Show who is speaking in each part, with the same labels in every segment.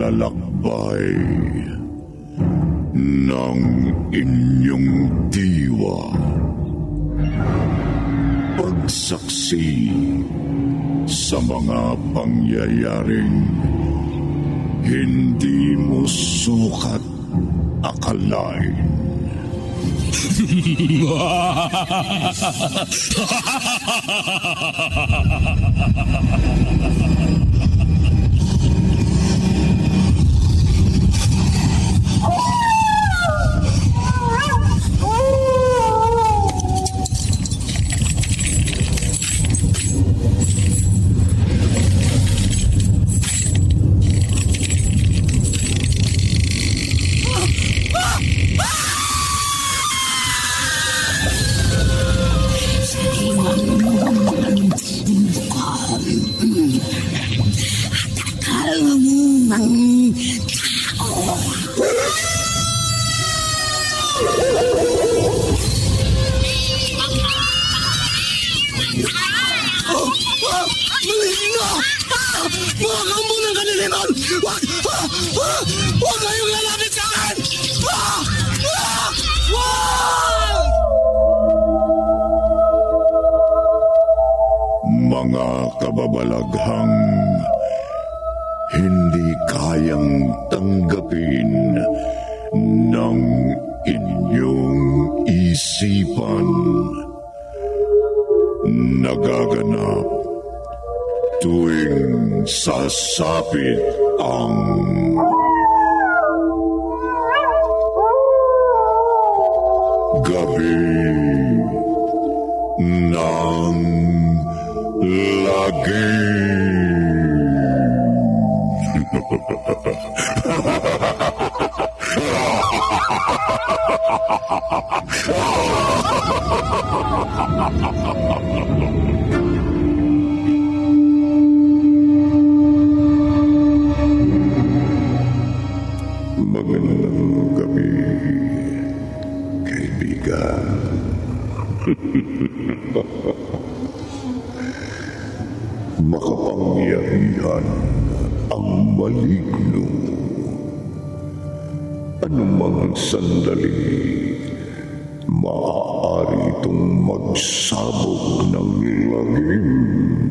Speaker 1: paglalakbay ng inyong diwa. Pagsaksi sa mga pangyayaring hindi mo sukat akalain.
Speaker 2: Mga kambo ng kaniliman! Huwag kayong lalapit sa akin!
Speaker 1: Mga kababalaghang hindi kayang tanggapin ng inyong isipan. Nagaganap tuwing sasapit ang gabi ng lagim. Magandang gabi, kaibigan. Makapangyarihan ang maligno. Anumang sandali, maaari itong magsabog ng lagim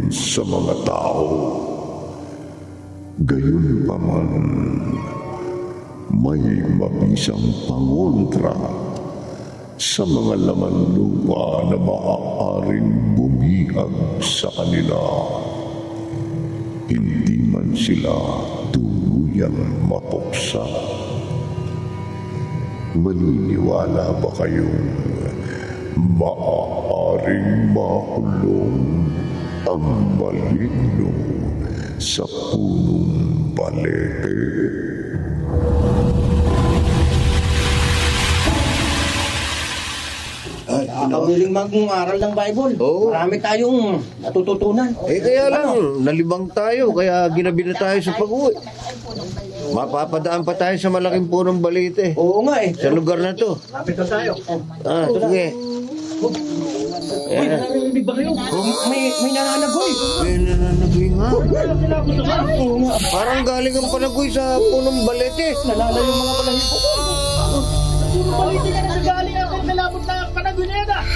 Speaker 1: sa mga tao. Gayunpaman, may mabisang pangontra sa mga laman lupa na maaaring bumihag sa kanila. Hindi man sila tuluyang mapuksa. Maniniwala ba kayong maaaring makulong ang maligno sa punong balete?
Speaker 3: Nakabiling mag-aral ng Bible.
Speaker 4: Oo.
Speaker 3: Marami tayong natututunan.
Speaker 4: Kaya lang, nalibang tayo, kaya ginabi na tayo sa pag-uwi. Mapapadaan pa tayo sa malaking punong balite.
Speaker 3: Oo nga eh.
Speaker 4: Sa lugar na to.
Speaker 3: Lapit na tayo.
Speaker 4: Sige.
Speaker 3: Uy, narinig ba kayo? May nananagoy.
Speaker 4: May nananagoy nga.
Speaker 3: Oo nga.
Speaker 4: Parang galing ang panagoy sa punong balete.
Speaker 3: Nalala yung mga palahipo.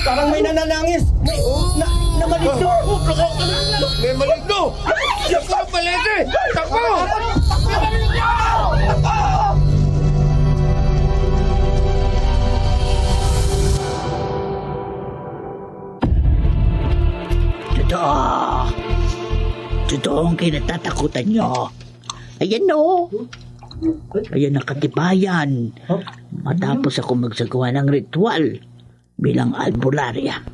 Speaker 3: Parang may nananangis. Na maligno.
Speaker 4: May maligno! Sa punong balete! Takbo!
Speaker 5: Totoo ang kinatatakutan nyo. Ayan no. Ayan ang katibayan. Matapos ako magsagawa ng ritual bilang albularya.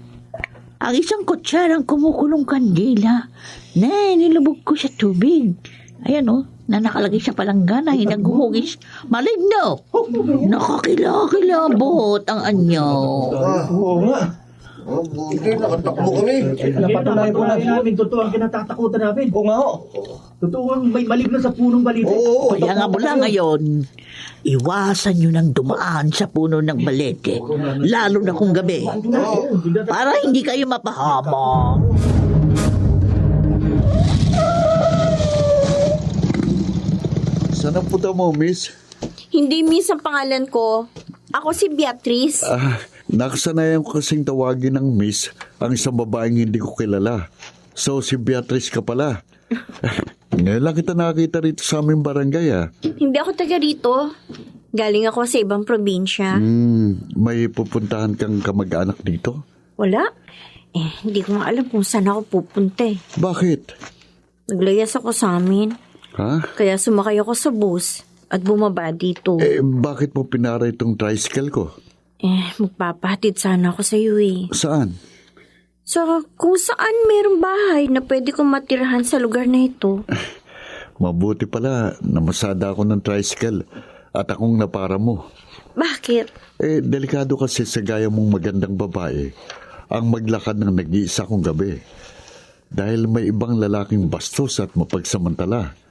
Speaker 5: Ang isang kutsarang kumukulong kandila na nilubog ko sa tubig. Ayan o, na nakalagay sa palanggana, hinaghuhugis. Maligno! Nakakilabot ang anyo.
Speaker 3: Oo nga.
Speaker 4: Hindi, nakatakbo kami.
Speaker 3: Napatunayan po namin.
Speaker 6: Totoo ang kinatatakutan namin.
Speaker 3: Oo nga ho.
Speaker 6: Totoo ang may maligno sa punong balite.
Speaker 4: Oo.
Speaker 5: Kaya nga mula ngayon, iwasan nyo nang dumaan sa puno ng balete, lalo na kung gabi, para hindi kayo mapahamak.
Speaker 1: Saan ang punta mo, miss?
Speaker 7: Hindi miss ang pangalan ko. Ako si Beatrice.
Speaker 1: Nakasanayan ko kasing tawagin ng miss ang isang babaeng hindi ko kilala. So, si Beatrice ka pala. Ngayon lang kita nakakita rito sa aming barangay,
Speaker 7: Hindi ako taga rito. Galing ako sa ibang probinsya.
Speaker 1: May pupuntahan kang kamag-anak dito?
Speaker 7: Wala. Hindi ko nga alam kung saan ako pupunta eh.
Speaker 1: Bakit?
Speaker 7: Naglayas ako sa amin.
Speaker 1: Ha?
Speaker 7: Kaya sumakay ako sa bus at bumaba dito.
Speaker 1: Bakit mo pinara itong tricycle ko?
Speaker 7: Magpapahatid sana ako sa iyo eh.
Speaker 1: Saan?
Speaker 7: So, kung saan mayroong bahay na pwede kong matirahan sa lugar na ito.
Speaker 1: Mabuti pala, namasada ako ng tricycle at akong napara mo.
Speaker 7: Bakit?
Speaker 1: Delikado kasi sa gaya mong magandang babae ang maglakad ng nag-iisa kong gabi. Dahil may ibang lalaking bastos at mapagsamantala.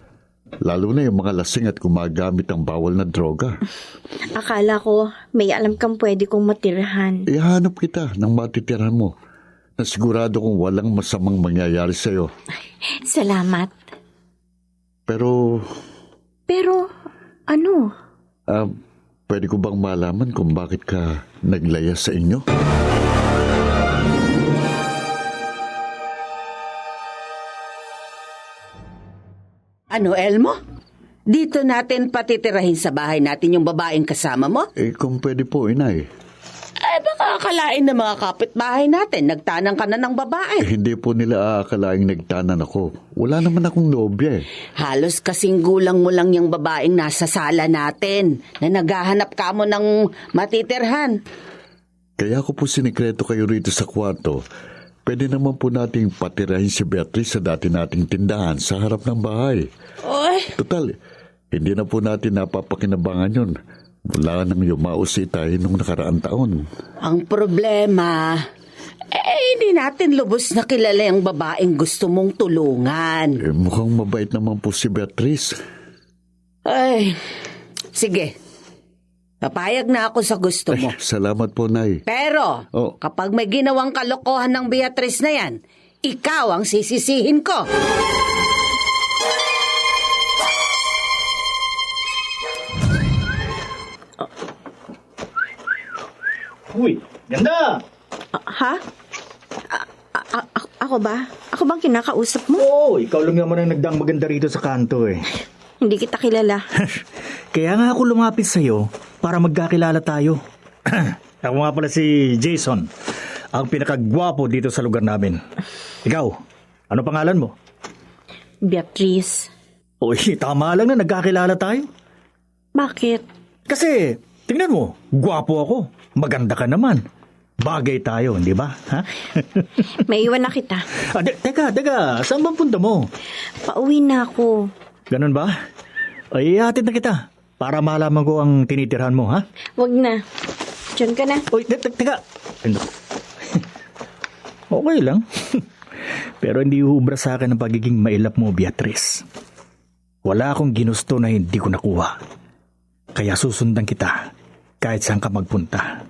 Speaker 1: Lalo na yung mga lasing at gumagamit ng bawal na droga.
Speaker 7: Akala ko may alam kang pwede kong matirahan.
Speaker 1: Ihanap kita ng matitirahan mo na sigurado kong walang masamang mangyayari sa'yo.
Speaker 7: Salamat.
Speaker 1: Pero,
Speaker 7: ano?
Speaker 1: pwede ko bang malaman kung bakit ka naglaya sa inyo?
Speaker 8: Ano, Elmo? Dito natin patitirahin sa bahay natin yung babaeng kasama mo?
Speaker 1: Kung pwede po, inay.
Speaker 8: Baka akalain ng mga kapitbahay natin, nagtanang ka na ng babae.
Speaker 1: Hindi po nila aakalaing nagtanan ako. Wala naman akong nobya
Speaker 8: Halos kasing gulang mo lang yung babaeng nasa sala natin, na naghahanap ka mo ng matitirhan.
Speaker 1: Kaya ko po sinikreto kayo rito sa kwarto. Pwede naman po nating patirahin si Beatrice sa dati nating tindahan sa harap ng bahay. Total, hindi na po natin napapakinabangan yun. Wala nang yumausi tayo nung nakaraang taon.
Speaker 8: Ang problema, hindi natin lubos na kilala yung babaeng gusto mong tulungan.
Speaker 1: Mukhang mabait naman po si Beatrice.
Speaker 8: Sige. Papayag na ako sa gusto mo.
Speaker 1: Salamat po, Nay.
Speaker 8: Pero, kapag may ginawang kalokohan ng Beatrice na yan, ikaw ang sisisihin ko.
Speaker 6: Uy, ganda!
Speaker 7: Ha? Ako ba? Ako bang kinakausap mo?
Speaker 6: Oo, ikaw lang naman ang nagdang maganda rito sa kanto eh.
Speaker 7: Hindi kita kilala.
Speaker 6: Kaya nga ako lumapit sa'yo para magkakilala tayo. Ako nga pala si Jason, ang pinakagwapo dito sa lugar namin. Ikaw, ano pangalan mo?
Speaker 7: Beatrice.
Speaker 6: Uy, tama lang na nagkakilala tayo.
Speaker 7: Bakit?
Speaker 6: Kasi, tingnan mo, gwapo ako. Maganda ka naman. Bagay tayo, hindi ba? Ha?
Speaker 7: May iwan na kita.
Speaker 6: Teka, saan bang punta mo?
Speaker 7: Pauwi na ako.
Speaker 6: Ganun ba? Ay, hatid na kita. Para malaman ko ang tinitirhan mo, ha?
Speaker 7: Wag na. Diyan ka na.
Speaker 6: Uy, teka. Ano? Okay lang. Pero hindi uhubra sa akin ang pagiging mailap mo, Beatrice. Wala akong ginusto na hindi ko nakuha. Kaya susundan kita kahit saan ka magpunta.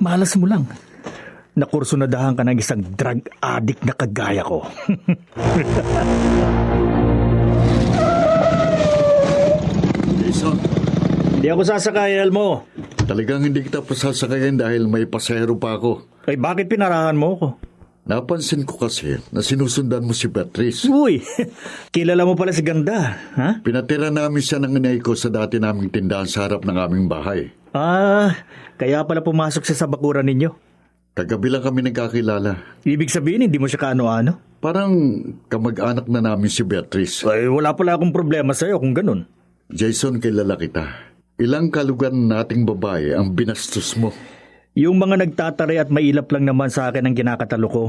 Speaker 6: Malas mo lang. Nakursunadahan ka ng isang drug addict na kagaya ko.
Speaker 1: Jason,
Speaker 6: Hindi ako sasakay, Elmo.
Speaker 1: talagang hindi kita pasasakayin dahil may pasahero pa ako.
Speaker 6: Ay, bakit pinarahan mo ko?
Speaker 1: Napansin ko kasi na sinusundan mo si Beatrice.
Speaker 6: Uy, kilala mo pala si Ganda, ha?
Speaker 1: Pinatira namin siya ng inay ko sa dati naming tindahan sa harap ng aming bahay.
Speaker 6: Kaya pala pumasok siya sa bakuran ninyo.
Speaker 1: Kagabi lang kami nagkakilala.
Speaker 6: Ibig sabihin, hindi mo siya kaano-ano?
Speaker 1: Parang kamag-anak na namin si Beatrice.
Speaker 6: Ay, wala pala akong problema sa'yo kung ganun.
Speaker 1: Jason, kilala kita. Ilang kalugan nating babae ang binastos mo.
Speaker 6: Yung mga nagtataray at mailap lang naman sa akin ang kinakatalo ko.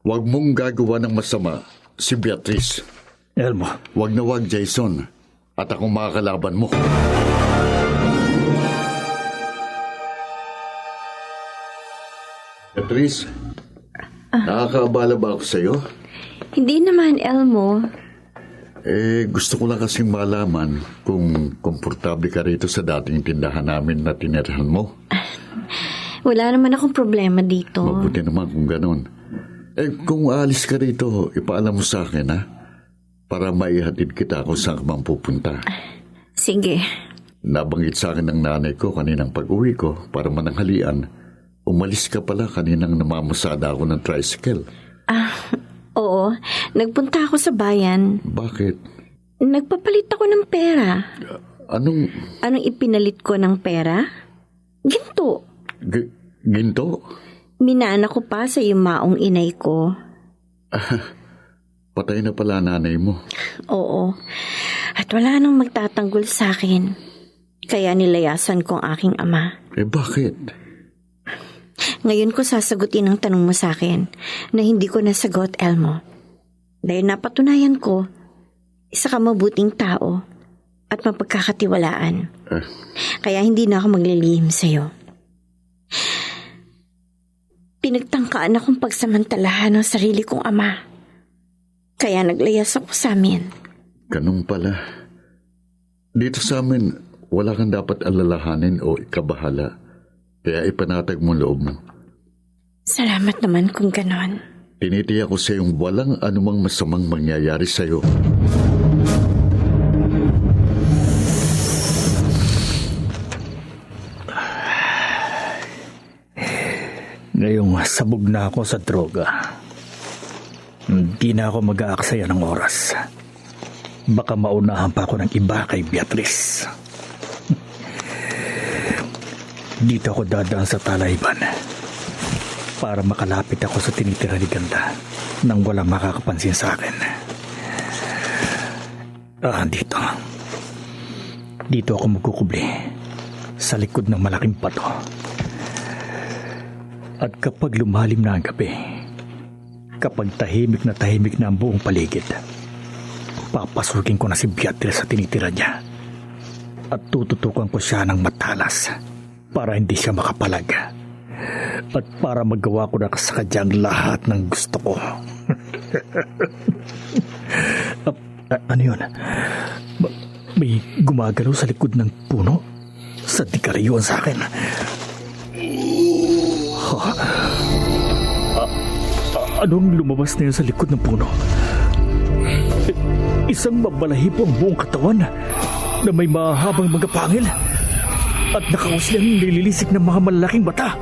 Speaker 1: Huwag mong gagawa ng masama si Beatrice.
Speaker 6: Elmo.
Speaker 1: Huwag na huwag, Jason. At akong makakalaban mo. Beatrice, nakakaabala ba ako sa'yo?
Speaker 7: Hindi naman, Elmo.
Speaker 1: Gusto ko lang kasing malaman kung komportable ka rito sa dating tindahan namin na tinirahan mo.
Speaker 7: Wala naman akong problema dito.
Speaker 1: Mabuti naman kung ganun. Kung aalis ka rito, ipaalam mo sa akin, ha? Para maihatid kita kung saan ka mang pupunta.
Speaker 7: Sige.
Speaker 1: Nabanggit sa akin ng nanay ko kaninang pag-uwi ko para mananghalian. Umalis ka pala kaninang namamasada ako ng tricycle.
Speaker 7: Oo, nagpunta ako sa bayan.
Speaker 1: Bakit?
Speaker 7: Nagpapalit ako ng pera.
Speaker 1: Anong
Speaker 7: Anong ipinalit ko ng pera? Ginto.
Speaker 1: ginto?
Speaker 7: Minana ko pa sa yumaong inay ko.
Speaker 1: Patay na pala nanay mo.
Speaker 7: Oo. At wala nang magtatanggol sa akin. Kaya nilayasan ko ang aking ama.
Speaker 1: Bakit?
Speaker 7: Ngayon ko sasagutin ang tanong mo sa akin na hindi ko nasagot, Elmo. Dahil napatunayan ko, isa ka mabuting tao at mapagkakatiwalaan. Kaya hindi na ako maglilihim sa'yo. Pinagtangkaan akong pagsamantalahan ng sarili kong ama. Kaya naglayas ako sa amin.
Speaker 1: Ganun pala. Dito sa amin, wala kang dapat alalahanin o ikabahala. Kaya ipanatag mo loob mo.
Speaker 7: Salamat naman kung ganon.
Speaker 1: Tinitiyak ko sa iyong walang anumang masamang mangyayari sa iyo.
Speaker 6: Ngayong sabog na ako sa droga, hindi na ako mag-aaksaya ng oras. Baka maunahan pa ako ng iba kay Beatrice. Dito ako dadaan sa Talayban para makalapit ako sa tinitira ni Ganda nang walang makakapansin sa akin. Dito. Dito ako magkukubli sa likod ng malaking pato. At kapag lumalim na ang gabi, kapag tahimik na ang buong paligid, papasukin ko na si Beatrice sa tinitira niya at tututukan ko siya ng matalas para hindi siya makapalag at para magawa ko na sa kanyang lahat ng gusto ko. Ano yun? May gumagalaw sa likod ng puno? Sa dikaryon sa akin. Anong lumabas na yun sa likod ng puno? Isang mabalahibo ang buong katawan na may mahabang mga pangil at nakauslang nililisik ng mga malalaking mata.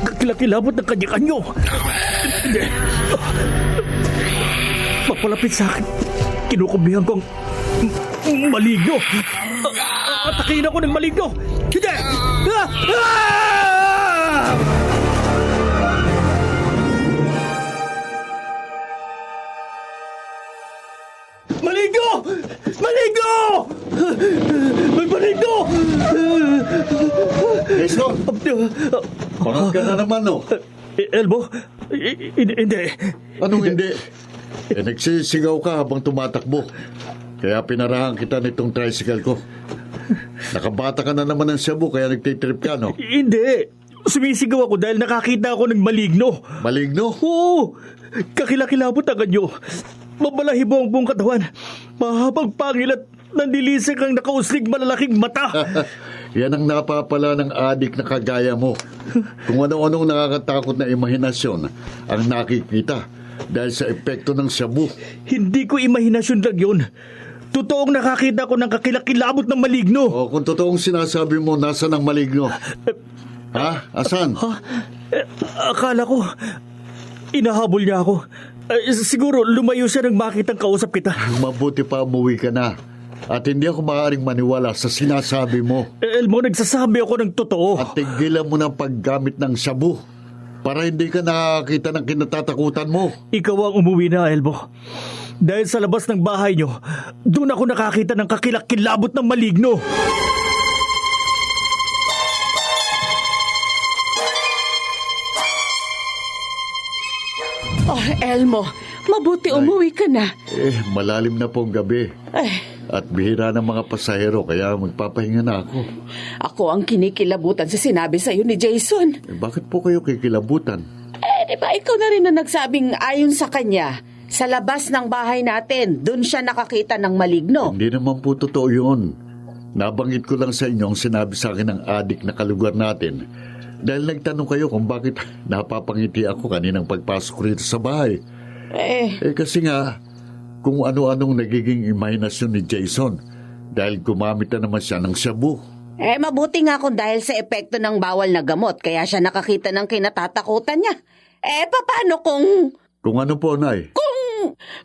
Speaker 6: Kakilakilabot ng kanya-kanyo. Papalapit sa akin. Kinukublihan ko ang maligno. Atakin ako ng maligno. Hindi! Maligno! Maligno! May maligno!
Speaker 1: Jason! Parang ka na naman, no?
Speaker 6: Elmo? Hindi.
Speaker 1: Anong hindi? Nagsisigaw ka habang tumatakbo. Kaya pinarahan kita nitong tricycle ko. Nakabata ka na naman ng Cebu kaya nagtitrip ka, no?
Speaker 6: Hindi. Sumisigaw ako dahil nakakita ako ng maligno.
Speaker 1: Maligno?
Speaker 6: Oo. Kakilakilabot ang kanyo. Mabalahibo ang buong katawan. Mahabang pangil at nandilisik ang nakauslig malalaking mata.
Speaker 1: Yan ang napapala ng adik na kagaya mo. Kung ano-anong nakakatakot na imahinasyon ang nakikita dahil sa epekto ng Cebu.
Speaker 6: Hindi ko imahinasyon lang yun. Totoong nakakita ko ng kakilakilabot ng maligno.
Speaker 1: O kung totoong sinasabi mo, nasa ng maligno? Ha? Asan?
Speaker 6: Akala ko, inahabol niya ako. Siguro lumayo siya nang makitang kausap kita.
Speaker 1: Mabuti pa umuwi ka na. At hindi ako maaaring maniwala sa sinasabi mo.
Speaker 6: Elmo, nagsasabi ako ng totoo.
Speaker 1: At tigilan mo ng paggamit ng shabu para hindi ka nakakita ng kinatatakutan mo.
Speaker 6: Ikaw ang umuwi na, Elmo. Dahil sa labas ng bahay niyo, doon ako nakakita ng kakilakilabot ng maligno.
Speaker 8: Oh, Elmo, mabuti umuwi ka na.
Speaker 1: Malalim na po ang gabi. At bihira ng mga pasahero kaya magpapahinga na ako.
Speaker 8: Ako ang kinikilabutan sa sinabi sa'yo ni Jason.
Speaker 1: Bakit po kayo kikilabutan?
Speaker 8: Di ba ikaw na rin na nagsabing ayon sa kanya, sa labas ng bahay natin, doon siya nakakita ng maligno.
Speaker 1: Hindi naman po totoo yun. Nabanggit ko lang sa inyo ang sinabi sa akin ng adik na kalugar natin. Dahil nagtanong kayo kung bakit napapangiti ako kaninang pagpasok rito sa bahay. Kasi nga, kung ano-anong nagiging imahinasyon ni Jason, dahil gumamit na naman siya ng shabu.
Speaker 8: Mabuti nga kung dahil sa epekto ng bawal na gamot, kaya siya nakakita ng kinatatakutan niya. Paano kung
Speaker 1: Kung ano po, Nay?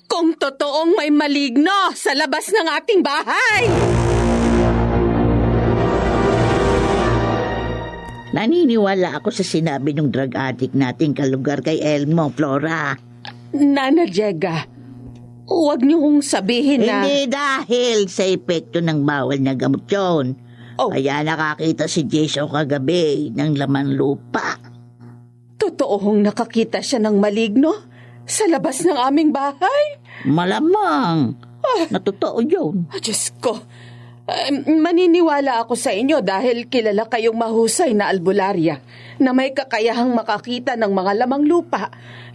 Speaker 8: kung totoong may maligno sa labas ng ating bahay?
Speaker 5: Naniniwala ako sa sinabi ng drug addict nating kalugar kay Elmo, Flora.
Speaker 8: Nana Jega, huwag niyo kong sabihin na...
Speaker 5: Hindi dahil sa epekto ng bawal na gamot yun.
Speaker 8: Oh.
Speaker 5: Kaya nakakita si Jason kagabi ng laman lupa.
Speaker 8: Totoong nakakita siya ng maligno sa labas ng aming bahay?
Speaker 5: Malamang. Na totoo yun.
Speaker 8: Diyos ko, maniniwala ako sa inyo dahil kilala kayong mahusay na albularya na may kakayahang makakita ng mga lamang lupa.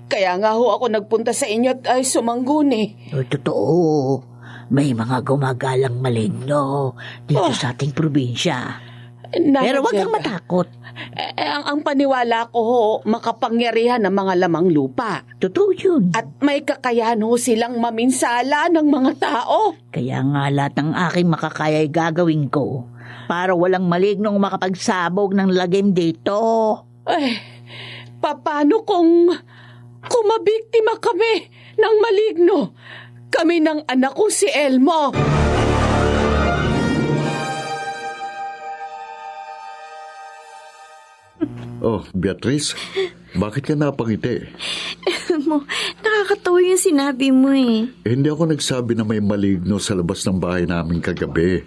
Speaker 8: Kaya nga ho ako nagpunta sa inyo at ay sumangguni.
Speaker 5: Totoo. May mga gumagalang maligno dito sa ating probinsya. Pero wag kang matakot.
Speaker 8: Ang paniwala ko ho, makapangyarihan ng mga lamang lupa.
Speaker 5: Totoo yun.
Speaker 8: At may kakayahan ho silang maminsala ng mga tao.
Speaker 5: Kaya nga lahat ng aking makakaya'y gagawin ko para walang malignong makapagsabog ng lagim dito.
Speaker 8: Paano kung mabiktima kami ng maligno? Kami ng anak kong si Elmo.
Speaker 1: Oh, Beatrice, bakit ka napangiti?
Speaker 7: Elmo, nakakatawa yung sinabi mo eh.
Speaker 1: Hindi ako nagsabi na may maligno sa labas ng bahay namin kagabi,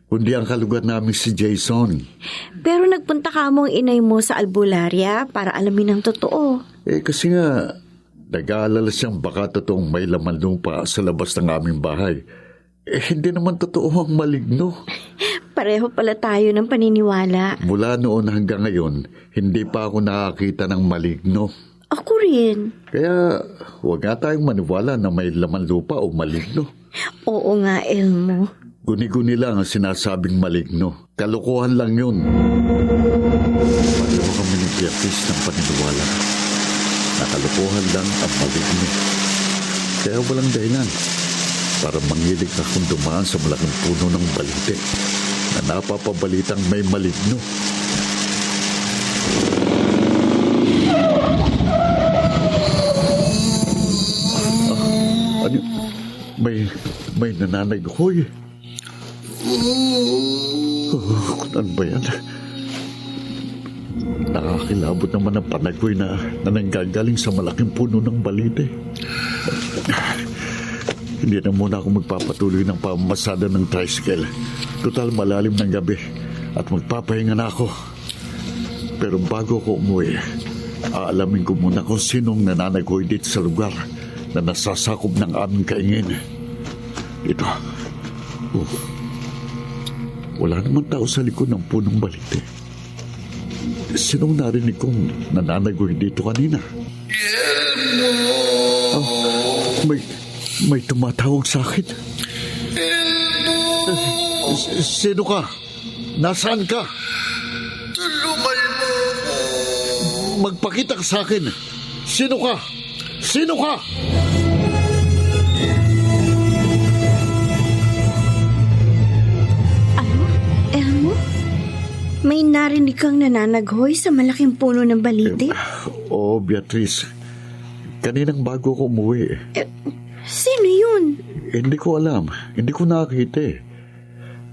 Speaker 1: kundi ang kalugar namin si Jason.
Speaker 7: Pero nagpunta ka mong inay mo sa albularya para alamin ang totoo.
Speaker 1: Kasi nga, nag-aalala siyang baka totoong may laman lupa sa labas ng aming bahay. Hindi naman totoo ang maligno.
Speaker 7: Pareho pala tayo ng paniniwala.
Speaker 1: Mula noon hanggang ngayon, hindi pa ako nakakita ng maligno.
Speaker 7: Ako rin.
Speaker 1: Kaya huwag nga tayong maniwala na may laman lupa o maligno.
Speaker 7: Oo nga, Elmo.
Speaker 1: Guni-guni lang ang sinasabing maligno. Kalokohan lang yun. Pareho kami ni Beatrice ng paniniwala. Nakalokohan lang ang maligno. Kaya walang dahilan para mangilig akong dumaan sa malaking puno ng balite na napapabalitang may maligno. Ano? May nananaghoy. Ano ba yan? Nakakilabot naman ang panaghoy na nanggagaling sa malaking puno ng balite. Hindi na muna ako magpapatuloy ng pamamasada ng tricycle. Total malalim ng gabi at magpapahinga na ako. Pero bago ako umuwi, aalamin ko muna kung sinong nananaghoy dito sa lugar na nasasakop ng aming kaingin. Ito. Wala namang tao sa likod ng punong balite. Sinong narinig kong nananaghoy dito kanina? May tumatawag sa akin. Sino ka? Nasaan ka?
Speaker 2: Tulungan mo.
Speaker 1: Magpakita ka sa akin. Sino ka? Sino ka?
Speaker 7: Ano? Elmo? May narinig kang nananaghoy sa malaking puno ng balite?
Speaker 1: Oo, Beatrice. Kaninang bago ako umuwi.
Speaker 7: Sino yun?
Speaker 1: Hindi ko alam. Hindi ko nakakita eh.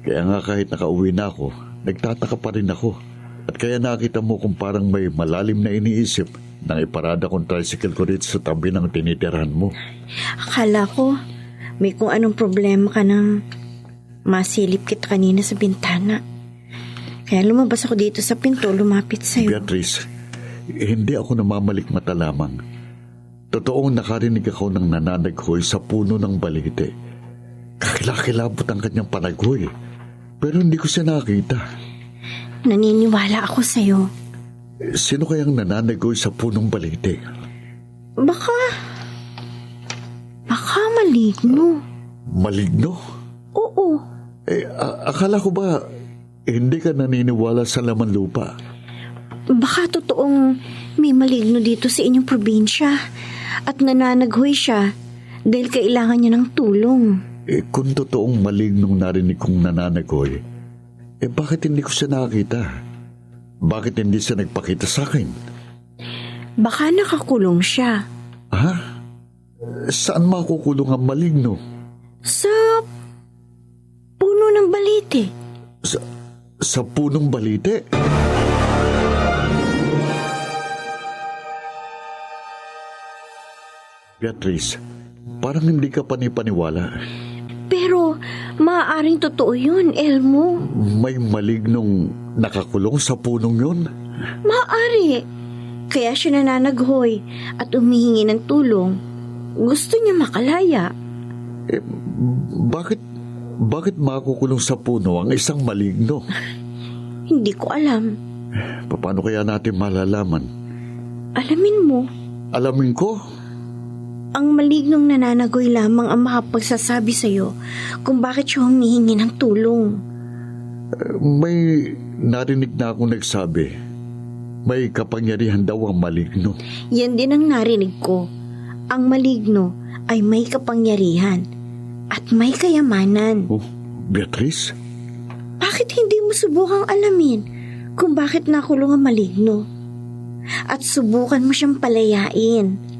Speaker 1: Kaya nga kahit nakauwi na ako, nagtataka pa rin ako. At kaya nakita mo kung parang may malalim na iniisip nang iparada kong tricycle ko rito sa tabi ng tinitirahan mo.
Speaker 7: Akala ko may kung anong problema ka nang masilip kita kanina sa bintana. Kaya lumabas ako dito sa pinto, lumapit sa'yo.
Speaker 1: Beatrice, hindi ako namamalikmata lamang. Totoong nakarinig ako ng nananaghoy sa puno ng balite. Kakilakilabot ang kanyang panaghoy. Pero hindi ko siya nakita.
Speaker 7: Naniniwala ako sa'yo.
Speaker 1: Sino kayang nananaghoy sa punong balite?
Speaker 7: Baka maligno.
Speaker 1: Maligno?
Speaker 7: Oo.
Speaker 1: Akala ko ba hindi ka naniniwala sa laman lupa?
Speaker 7: Baka totoong may maligno dito sa inyong probinsya at nananaghoy siya dahil kailangan niya ng tulong.
Speaker 1: Kung totoong malignong narinig kong nananagoy, bakit hindi ko siya nakita? Bakit hindi siya nagpakita sa akin?
Speaker 7: Baka nakakulong siya.
Speaker 1: Ha? Saan makukulong ang maligno?
Speaker 7: Sa puno ng balite.
Speaker 1: Sa punong balite? Beatrice, parang hindi ka panipaniwala.
Speaker 7: Pero maaaring totoo yun, Elmo.
Speaker 1: May malignong nakakulong sa punong yun?
Speaker 7: Maaari. Kaya siya nananaghoy at humihingi ng tulong. Gusto niya makalaya.
Speaker 1: Bakit makukulong sa puno ang isang maligno?
Speaker 7: Hindi ko alam.
Speaker 1: Paano kaya natin malalaman?
Speaker 7: Alamin mo,
Speaker 1: Alamin ko?
Speaker 7: ang malignong nananagoy lamang ang makapagsasabi sa'yo kung bakit siya humihingi ng tulong.
Speaker 1: May narinig na akong nagsabi. May kapangyarihan daw ang maligno.
Speaker 7: Yan din ang narinig ko. Ang maligno ay may kapangyarihan at may kayamanan.
Speaker 1: Oh, Beatrice?
Speaker 7: Bakit hindi mo subukang alamin kung bakit nakulong ang maligno? At subukan mo siyang palayain.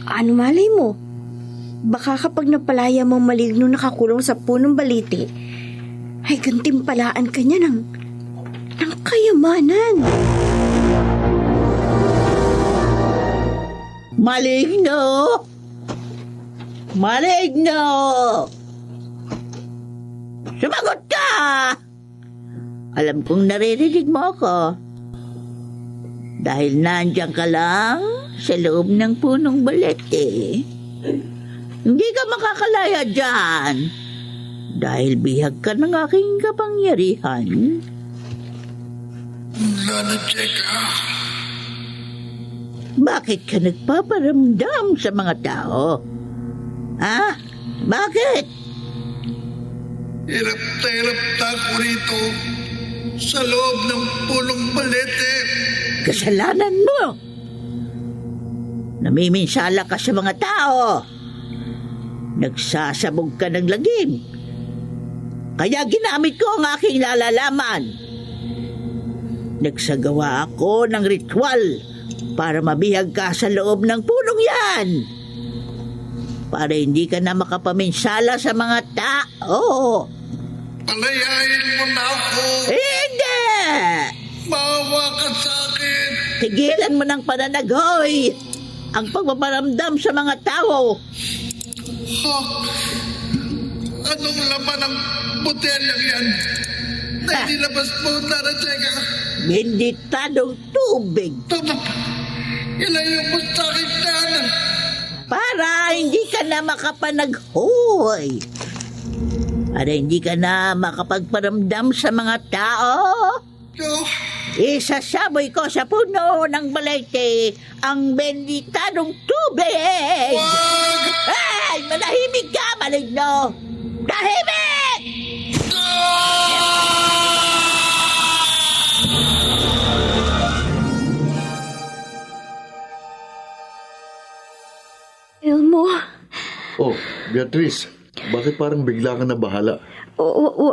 Speaker 7: Ano malay mo? Baka kapag napalaya mo ang maligno nakakulong sa punong balite, ay gantimpalaan ka niya ng kayamanan.
Speaker 5: Maligno! Maligno! Sumagot ka! Alam kong naririnig mo ako. Dahil nandiyan ka lang sa loob ng punong balete. Hindi ka makakalaya dyan. Dahil bihag ka ng aking kapangyarihan.
Speaker 2: Nana Cheka,
Speaker 5: Bakit ka nagpaparamdam sa mga tao? Ha? Bakit?
Speaker 2: hirap na ako rito sa loob ng punong balete.
Speaker 5: Kasalanan mo. Namiminsala ka sa mga tao. Nagsasabog ka ng lagim. Kaya ginamit ko ang aking nalalaman. Nagsagawa ako ng ritual para mabihag ka sa loob ng punong yan. Para hindi ka na makapaminsala sa mga tao.
Speaker 2: Palayain mo na ako.
Speaker 5: Hindi!
Speaker 2: Maawa ka sa akin.
Speaker 5: Tigilan mo ng pananagoy. Ang pagpaparamdam sa mga tao.
Speaker 2: Ha? Anong laman ng botelyang yan? Na nilabas mo, Nana Cheka.
Speaker 5: Benditadong tubig.
Speaker 2: Ilayo mo sa akin, Nana.
Speaker 5: Para hindi ka na makapanaghoy. Para hindi ka na makapagparamdam sa mga tao.
Speaker 2: Oh,
Speaker 5: Isasaboy ko sa puno ng balete ang benditadong tubig.
Speaker 2: wag!
Speaker 5: Ay, manahimik ka, maligno. Tahimik!
Speaker 7: Elmo,
Speaker 1: Oh, Beatrice, bakit parang bigla ka na bahala?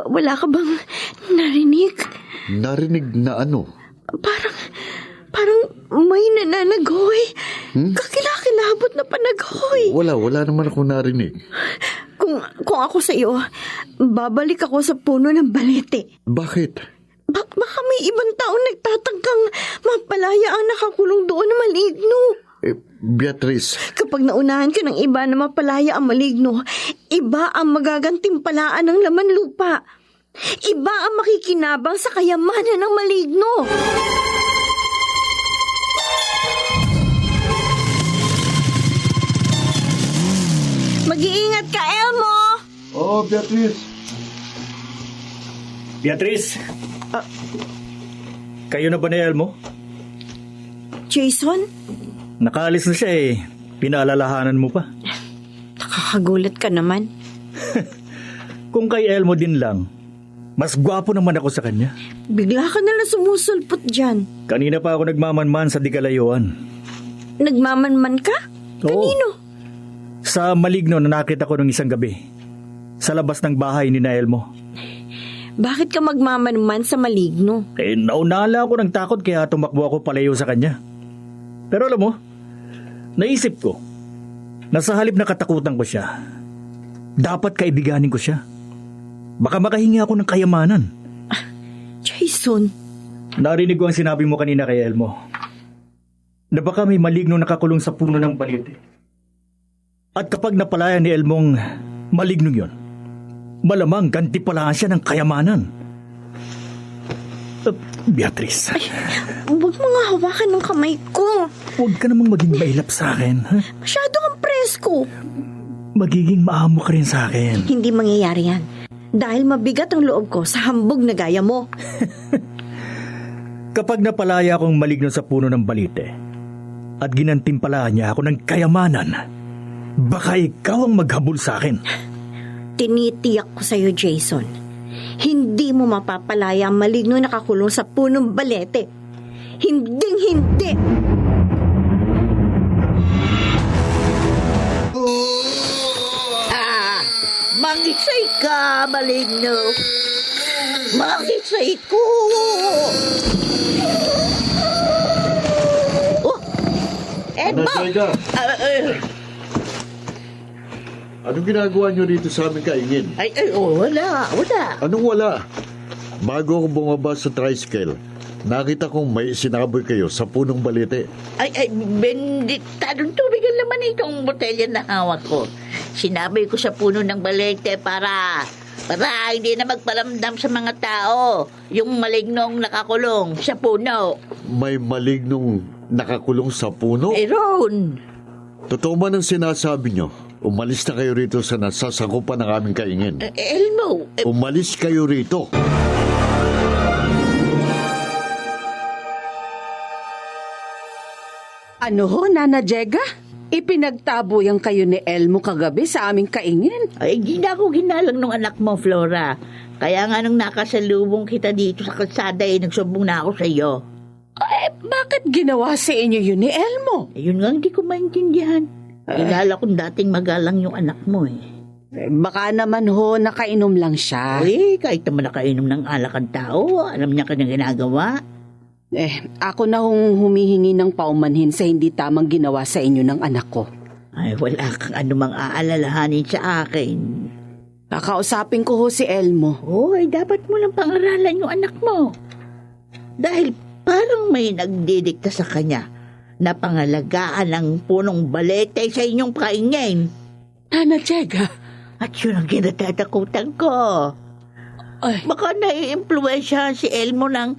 Speaker 7: wala ka bang narinig?
Speaker 1: Narinig na ano?
Speaker 7: Parang may nananaghoy. Kakilakilabot na panaghoy.
Speaker 1: Wala naman ako narinig.
Speaker 7: Kung ako sa iyo, babalik ako sa puno ng balete.
Speaker 1: Bakit?
Speaker 7: Baka may ibang taong nagtatangkang mapalaya ang nakakulong doon na maligno.
Speaker 1: Beatrice,
Speaker 7: Kapag naunahan ka ng iba na mapalaya ang maligno, iba ang magagantimpalaan ng laman lupa. Iba ang makikinabang sa kayamanan ng maligno. Mag-iingat ka, Elmo!
Speaker 1: Oh, Beatrice.
Speaker 6: Beatrice! Kayo na ba ni Elmo?
Speaker 7: Jason,
Speaker 6: Nakaalis na siya eh. Pinaalalahanan mo pa.
Speaker 7: nakakagulat ka naman.
Speaker 6: Kung kay Elmo din lang, mas gwapo naman ako sa kanya.
Speaker 7: Bigla ka nalang sumusulpot dyan.
Speaker 6: Kanina pa ako nagmamanman sa di kalayuan.
Speaker 7: Nagmamanman ka?
Speaker 6: Oo.
Speaker 7: Kanino?
Speaker 6: Sa maligno na nakita ko nung isang gabi. sa labas ng bahay ni Elmo.
Speaker 7: Bakit ka magmamanuman sa maligno?
Speaker 6: Naunala ako ng takot kaya tumakbo ako palayo sa kanya. Pero alam mo, naisip ko, na sa halip na katakutan ko siya, dapat kaibiganin ko siya. Baka makahingi ako ng kayamanan.
Speaker 7: Jason,
Speaker 6: Narinig ko ang sinabi mo kanina kay Elmo, na baka may maligno nakakulong sa puno ng balete. At kapag napalaya ni Elmong maligno yon, malamang gantipalaan siya ng kayamanan. Beatrice,
Speaker 7: huwag mo nga hawakan ng kamay ko.
Speaker 6: huwag ka namang maging mailap sa akin. Ha?
Speaker 7: Masyado kang presko.
Speaker 6: Magiging maamo ka rin sa akin.
Speaker 7: Hindi mangyayari yan. Dahil mabigat ang loob ko sa hambog na gaya mo.
Speaker 6: Kapag napalaya akong maligno sa puno ng balite at ginantimpalaan niya ako ng kayamanan, baka ikaw ang maghabol sa akin.
Speaker 7: Tinitiyak ko sa'yo, Jason. Hindi mo mapapalaya ang maligno na nakakulong sa punong balete. Hinding-hindi!
Speaker 5: Mangisay ka, maligno. Mangisay ko. Oh, Elmo!
Speaker 1: Anong ginagawa niyo rito sa aming kaingin?
Speaker 5: Wala.
Speaker 1: Anong wala? Bago ako bumaba sa tricycle, nakita kong may sinaboy kayo sa punong balete.
Speaker 5: Benditadong tubig ang laman itong botelya na hawak ko. Sinabi ko sa puno ng balete para hindi na magparamdam sa mga tao yung malignong nakakulong sa puno.
Speaker 1: May malignong nakakulong sa puno?
Speaker 5: Ron!
Speaker 1: Totoo man ang sinasabi niyo? Umalis na kayo rito sa nasasakupan ng aming kaingin.
Speaker 5: Elmo!
Speaker 1: Umalis kayo rito.
Speaker 8: Ano ho, Nana Jega? Ipinagtaboyan kayo ni Elmo kagabi sa aming kaingin.
Speaker 5: Hindi na ako ginalang ng anak mo, Flora. Kaya nga nung nakasalubong kita dito sa kalsada, nagsumbong na ako sa iyo.
Speaker 8: Bakit ginawa sa inyo yun ni Elmo?
Speaker 5: Yun nga hindi ko maintindihan. Kilala kong dating magalang yung anak mo
Speaker 8: Baka naman ho, nakainom lang siya.
Speaker 5: Kahit naman nakainom ng alak ang tao, alam niya kanyang ginagawa.
Speaker 8: Ako na hong humihingi ng paumanhin sa hindi tamang ginawa sa inyo ng anak ko.
Speaker 5: Wala kang anumang aalalahanin sa akin.
Speaker 8: Kakausapin ko ho si Elmo.
Speaker 5: Dapat mo lang pangaralan yung anak mo. Dahil parang may nagdidikta sa kanya na pangalagaan ng punong balete sa inyong kaingin.
Speaker 8: Nana Jega.
Speaker 5: At yun ang kinatatakutan ko. Baka nai-impluwensyahan si Elmo ng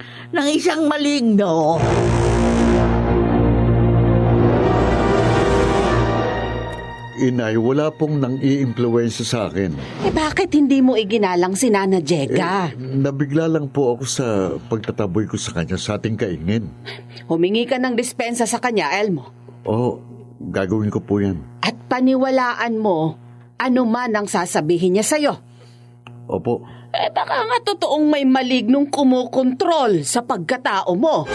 Speaker 5: isang maligno.
Speaker 1: Inay, wala pong nang i-impluwensya sa akin.
Speaker 8: Bakit hindi mo iginalang si Nana Jega?
Speaker 1: Nabigla lang po ako sa pagtataboy ko sa kanya sa ating kaingin.
Speaker 8: Humingi ka ng dispensa sa kanya, Elmo.
Speaker 1: Gagawin ko po yan.
Speaker 8: At paniwalaan mo ano man ang sasabihin niya sa'yo.
Speaker 1: Opo.
Speaker 8: Baka nga totoong may malignong kumukontrol sa pagkatao mo.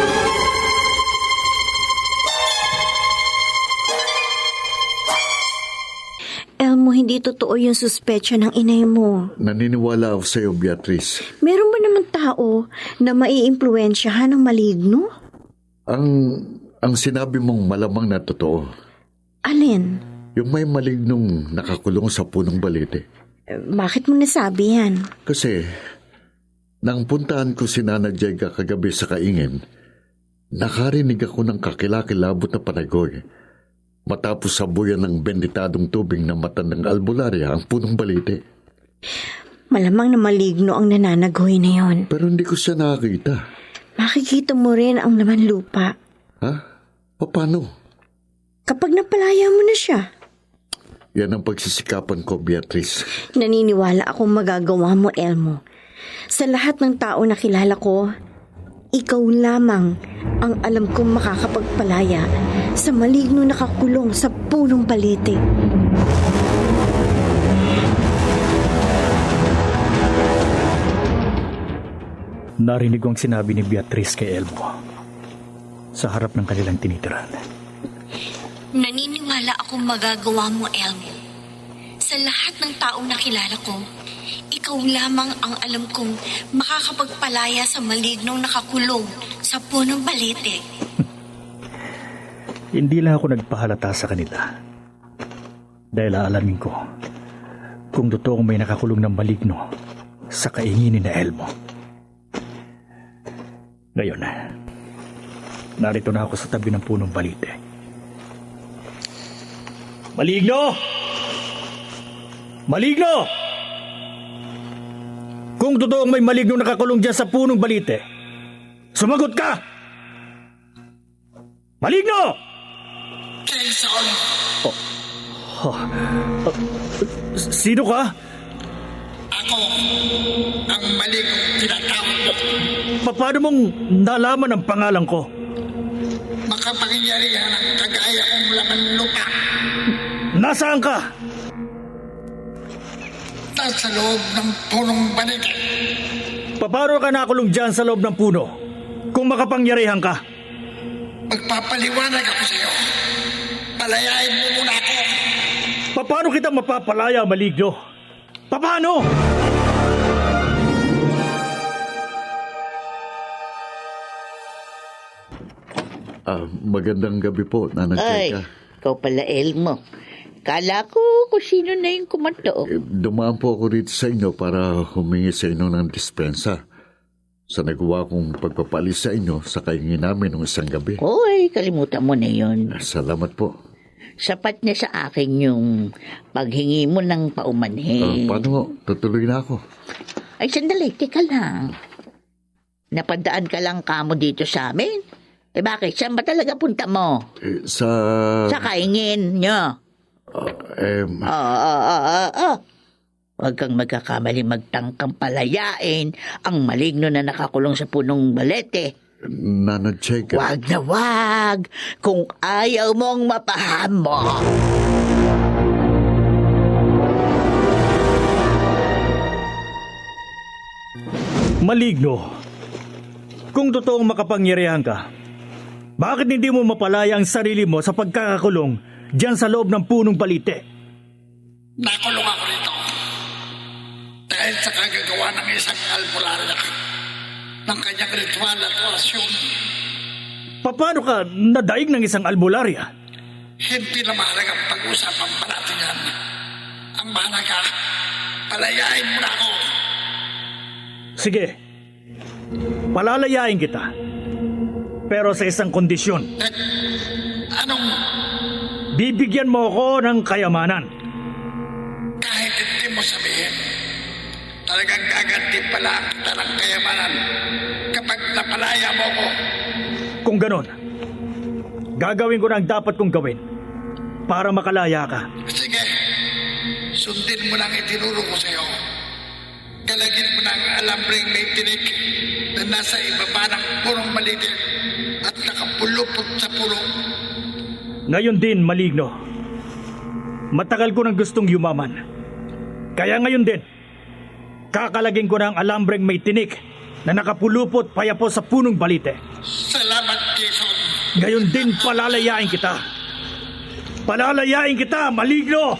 Speaker 7: Elmo, hindi totoo yung suspecha ng inay mo.
Speaker 1: Naniniwala ako sa iyo, Beatrice.
Speaker 7: Meron ba naman tao na maiimpluwensyahan ng maligno?
Speaker 1: Ang sinabi mong malamang na totoo.
Speaker 7: Alin?
Speaker 1: Yung may malignong nakakulong sa punong balete.
Speaker 7: Bakit mo nasabi yan?
Speaker 1: Kasi, nang puntahan ko si Nana Jega kagabi sa kaingin, nakarinig ako ng kakilakilabot na panagoy. Matapos sabuyan ng benditadong tubig na matandang albularya ang punong balete.
Speaker 7: Malamang na maligno ang nananagoy na yon.
Speaker 1: Pero hindi ko siya nakakita.
Speaker 7: Makikita mo rin ang laman lupa.
Speaker 1: Ha? Paano?
Speaker 7: Kapag napalaya mo na siya.
Speaker 1: Yan ang pagsisikapan ko, Beatrice.
Speaker 7: Naniniwala akong magagawa mo, Elmo. Sa lahat ng tao na kilala ko, ikaw lamang ang alam kong makakapagpalaya sa maligno nakakulong sa punong balete.
Speaker 6: Narinig ko ang sinabi ni Beatrice kay Elmo sa harap ng kanilang tinitiran.
Speaker 7: Naniniwala akong magagawa mo, Elmo. Sa lahat ng taong nakilala ko, ikaw lamang ang alam kong makakapagpalaya sa malignong nakakulong sa punong balete.
Speaker 6: Hindi lang ako nagpahalata sa kanila. Dahil aalamin ko kung totoong may nakakulong ng maligno sa kainginin na Elmo. Ngayon, narito na ako sa tabi ng punong balite. Maligno! Maligno! Kung totoong may maligno nakakulong dyan sa punong balite, sumagot ka! Maligno!
Speaker 2: Jason,
Speaker 6: Sino ka?
Speaker 2: ako ang maligong tinatawag mo.
Speaker 6: Paano mong nalaman ang pangalan ko?
Speaker 2: Makapangyarihan ang kagaya kong laman lupa.
Speaker 6: Nasaan ka?
Speaker 2: Nasa loob ng punong balite.
Speaker 6: Paano ka nakulong dyan sa loob ng puno? Kung makapangyarihan ka?
Speaker 2: Magpapaliwanag ako sa iyo. Palayain mo muna ako.
Speaker 6: Paano kita mapapalaya, maligno? Paano?
Speaker 1: Magandang gabi po, Nanang
Speaker 5: Ay,
Speaker 1: Cheka.
Speaker 5: ikaw pala, Elmo. Kala ko kung sino na yung kumato.
Speaker 1: Dumaan po ako rito sa inyo para humingi sa inyo ng dispensa sa nagawa kong pagpapalis sa inyo sa kaingin namin ng isang gabi.
Speaker 5: Hoy, kalimutan mo na yun.
Speaker 1: Salamat po.
Speaker 5: Sapat na sa akin yung paghingi mo ng paumanhin.
Speaker 1: Paano? Tutuloy na ako.
Speaker 5: Ay, sandali, teka lang. Napadaan ka lang kamo dito sa amin? Eh bakit? Saan ba talaga punta mo?
Speaker 1: Sa...
Speaker 5: Sa kaingin nyo. Huwag kang magkakamali magtangkang palayain ang maligno na nakakulong sa punong balete.
Speaker 1: Nanang Cheka.
Speaker 5: Wag na wag kung ayaw mong mapahamo.
Speaker 6: Maligno. Kung totoong makapangyarihan ka, bakit hindi mo mapalaya ang sarili mo sa pagkakakulong dyan sa loob ng punong balite?
Speaker 2: Nakulong ako rito. Dahil sa kagagawa ng isang albularya ng kanyang ritual at orasyon.
Speaker 6: Paano ka nadaig ng isang albularya?
Speaker 2: Hindi na mahalagang pag-usapan pa natin yan. Ang mahalaga, palayain mo na ako.
Speaker 6: Sige, palalayain kita. Pero sa isang kondisyon.
Speaker 2: Anong
Speaker 6: Bibigyan mo ako ng kayamanan.
Speaker 2: kahit hindi mo sabihin, talagang gaganti pala kita ng kayamanan kapag napalaya mo ko.
Speaker 6: Kung ganon, gagawin ko na ang dapat kong gawin para makalaya ka.
Speaker 2: Sige, sundin mo lang itinuro ko sa'yo. Galagin mo na ang alambreng may tinik na nasa ibaba ng punong maliit at nakapulupot sa puno.
Speaker 6: Ngayon din, maligno. Matagal ko nang gustong yumaman. Kaya ngayon din, kakalagin ko na ang alambreng may tinik na nakapulupot payapo sa punong balite.
Speaker 2: Salamat, Jason.
Speaker 6: Ngayon din palalayain kita. Palalayain kita, maligno!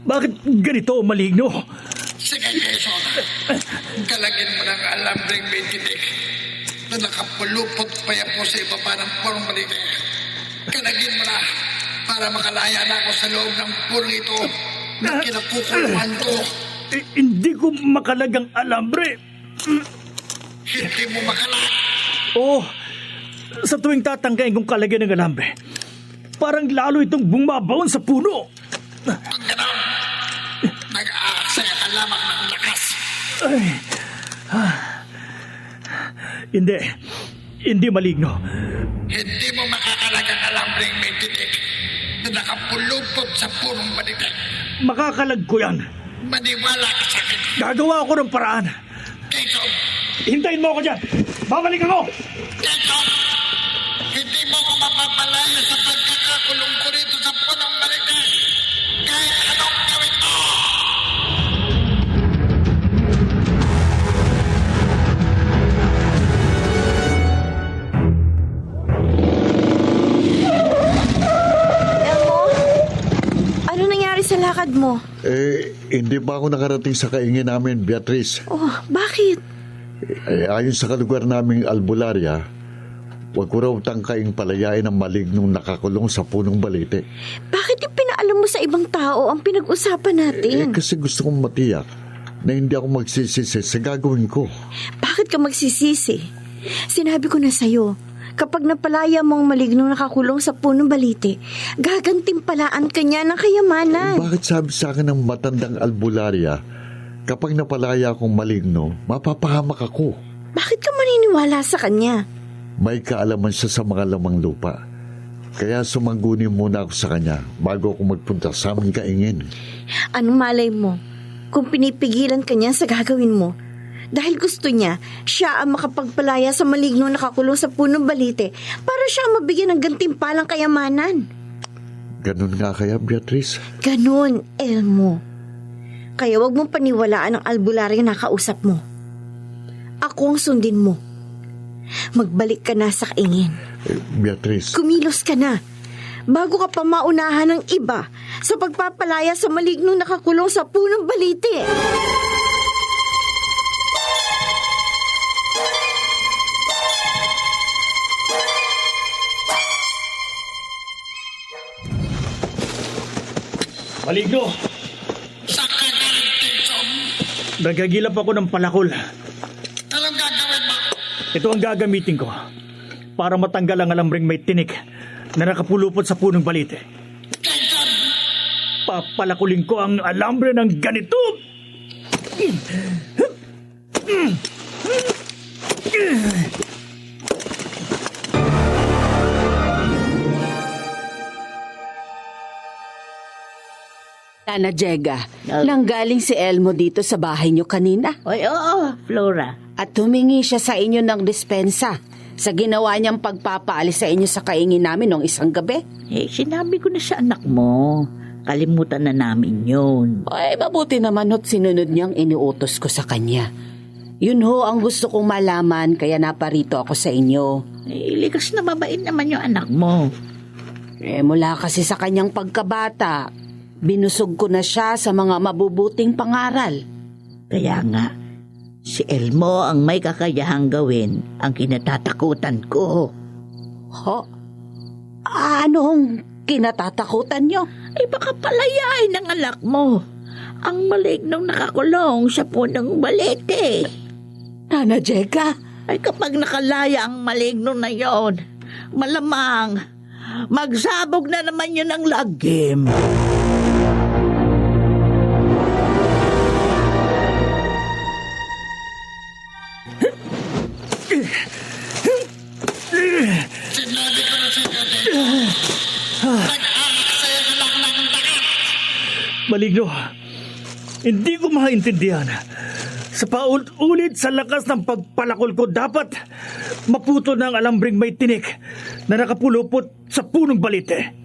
Speaker 6: Bakit ganito, maligno?
Speaker 2: Sige, Jason. Galagin mo ng alambreng may tinik na nakapulupot payapo sa ibaba ng punong maliit. Galagin mo na para makalaya na ako sa loob ng punong ito na kinakukulungan ko.
Speaker 6: Hindi ko makalagang alambre.
Speaker 2: Hindi mo makalag.
Speaker 6: Oh, sa tuwing tatanggain kong kalagyan ng alambre, parang lalo itong bumabaon sa puno.
Speaker 2: Ang gano'n, nag-aaksaya ka lamang ng lakas.
Speaker 6: Hindi maligno.
Speaker 2: Hindi mo makakalagang alambreng may tinik na nakapulupot sa punong balikat.
Speaker 6: Makakalag ko yan.
Speaker 2: Maniwala ka sa akin.
Speaker 6: Gagawa ako ng paraan.
Speaker 2: Jason!
Speaker 6: Hintayin mo ako dyan. Babalik ako.
Speaker 2: Jason! Hindi mo ko mapapalaya sa pagkakakulong ko rito sa punong balikat. Kahit anong gawin mo!
Speaker 7: sa lakad mo?
Speaker 1: Hindi pa ako nakarating sa kaingin namin, Beatrice.
Speaker 7: Oh, bakit?
Speaker 1: Ayon sa kalugar naming albularya, huwag ko raw tangkaing palayain ang malignog nakakulong sa punong balite.
Speaker 7: Bakit ipinaalam mo sa ibang tao ang pinag-usapan natin?
Speaker 1: Kasi gusto kong matiyak na hindi ako magsisisi sa gagawin ko.
Speaker 7: Bakit ka magsisisi? Sinabi ko na sa'yo, kapag napalaya mo ang malignong nakakulong sa punong balite, gagantimpalaan ka niya ng kayamanan.
Speaker 1: Bakit sabi sa akin ng matandang albularya, kapag napalaya akong maligno, mapapahamak ako?
Speaker 7: Bakit ka maniniwala sa kanya?
Speaker 1: May kaalaman siya sa mga lamang lupa. Kaya sumangguni muna ako sa kanya bago ako magpunta sa aming kaingin.
Speaker 7: Anong malay mo kung pinipigilan ka niya sa gagawin mo? Dahil gusto niya, siya ang makapagpalaya sa maligno nakakulong sa punong balite para siya ang mabigyan ng gantimpalang kayamanan.
Speaker 1: Ganun nga kaya, Beatrice?
Speaker 7: Ganun, Elmo. Kaya wag mong paniwalaan ang albularyo na kausap mo. Ako ang sundin mo. Magbalik ka na sa kaingin.
Speaker 1: Beatrice.
Speaker 7: Kumilos ka na. Bago ka pa maunahan ng iba sa pagpapalaya sa malignong nakakulong sa punong balite.
Speaker 6: Maligno!
Speaker 2: Sa kagaling, Tinson.
Speaker 6: Nagagilap ako ng palakol.
Speaker 2: Anong gagawin mo?
Speaker 6: Ito ang gagamitin ko para matanggal ang alambreng may tinik na nakapulupot sa punong balite.
Speaker 2: Tinson!
Speaker 6: Papalakulin ko ang alambre ng ganito.
Speaker 8: Nana Jega, nanggaling si Elmo dito sa bahay niyo kanina.
Speaker 5: Oy, oo, Flora.
Speaker 8: At humingi siya sa inyo ng dispensa sa ginawa niyang pagpapaalis sa inyo sa kaingin namin noong isang gabi.
Speaker 5: Sinabi ko na sa anak mo. Kalimutan na namin yun.
Speaker 8: Ay, mabuti naman ho't sinunod niyang iniutos ko sa kanya. Yun ho ang gusto kong malaman kaya naparito ako sa inyo.
Speaker 5: Likas na mabait naman yung anak mo.
Speaker 8: Mula kasi sa kanyang pagkabata, binusog ko na siya sa mga mabubuting pangaral.
Speaker 5: Kaya nga, si Elmo ang may kakayahang gawin ang kinatatakutan ko.
Speaker 8: Ho? Ano hong kinatatakutan niyo?
Speaker 5: Ay baka palayain ng anak mo ang malignong nakakulong sa punong balete.
Speaker 8: Nana Jega?
Speaker 5: Ay kapag nakalaya ang malignong na yon, malamang magsabog na naman yun ng lagim.
Speaker 2: Sinabi ko na sa inyo, Tinson. Nag-aaksaya ka lang ng dagat.
Speaker 6: Maligno, hindi ko maintindihan. Sa paulit-ulit sa lakas ng pagpalakol ko, dapat maputo na ang alambreng may tinik na nakapulupot sa punong balite.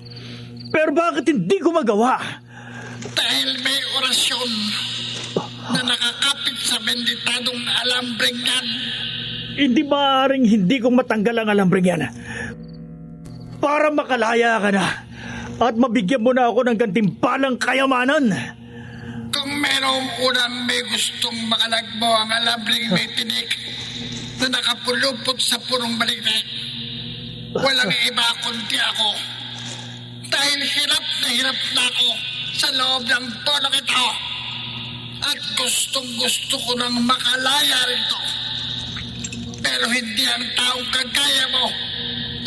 Speaker 6: Pero bakit hindi ko magawa?
Speaker 2: Dahil may orasyon na nakakapit sa benditadong alambreng yan.
Speaker 6: Hindi maaaring hindi ko matanggal ang alambreng yan. Para makalaya ka na at mabigyan mo na ako ng gantimpalang kayamanan.
Speaker 2: Kung merong unang may gustong makalagbo ang alambreng may tinik na nakapulupot sa punong balite, walang iba kundi ako. Dahil hirap na ako sa loob ng tulong ito. At gustong-gusto ko nang makalaya rito. Pero hindi ang taong kagaya mo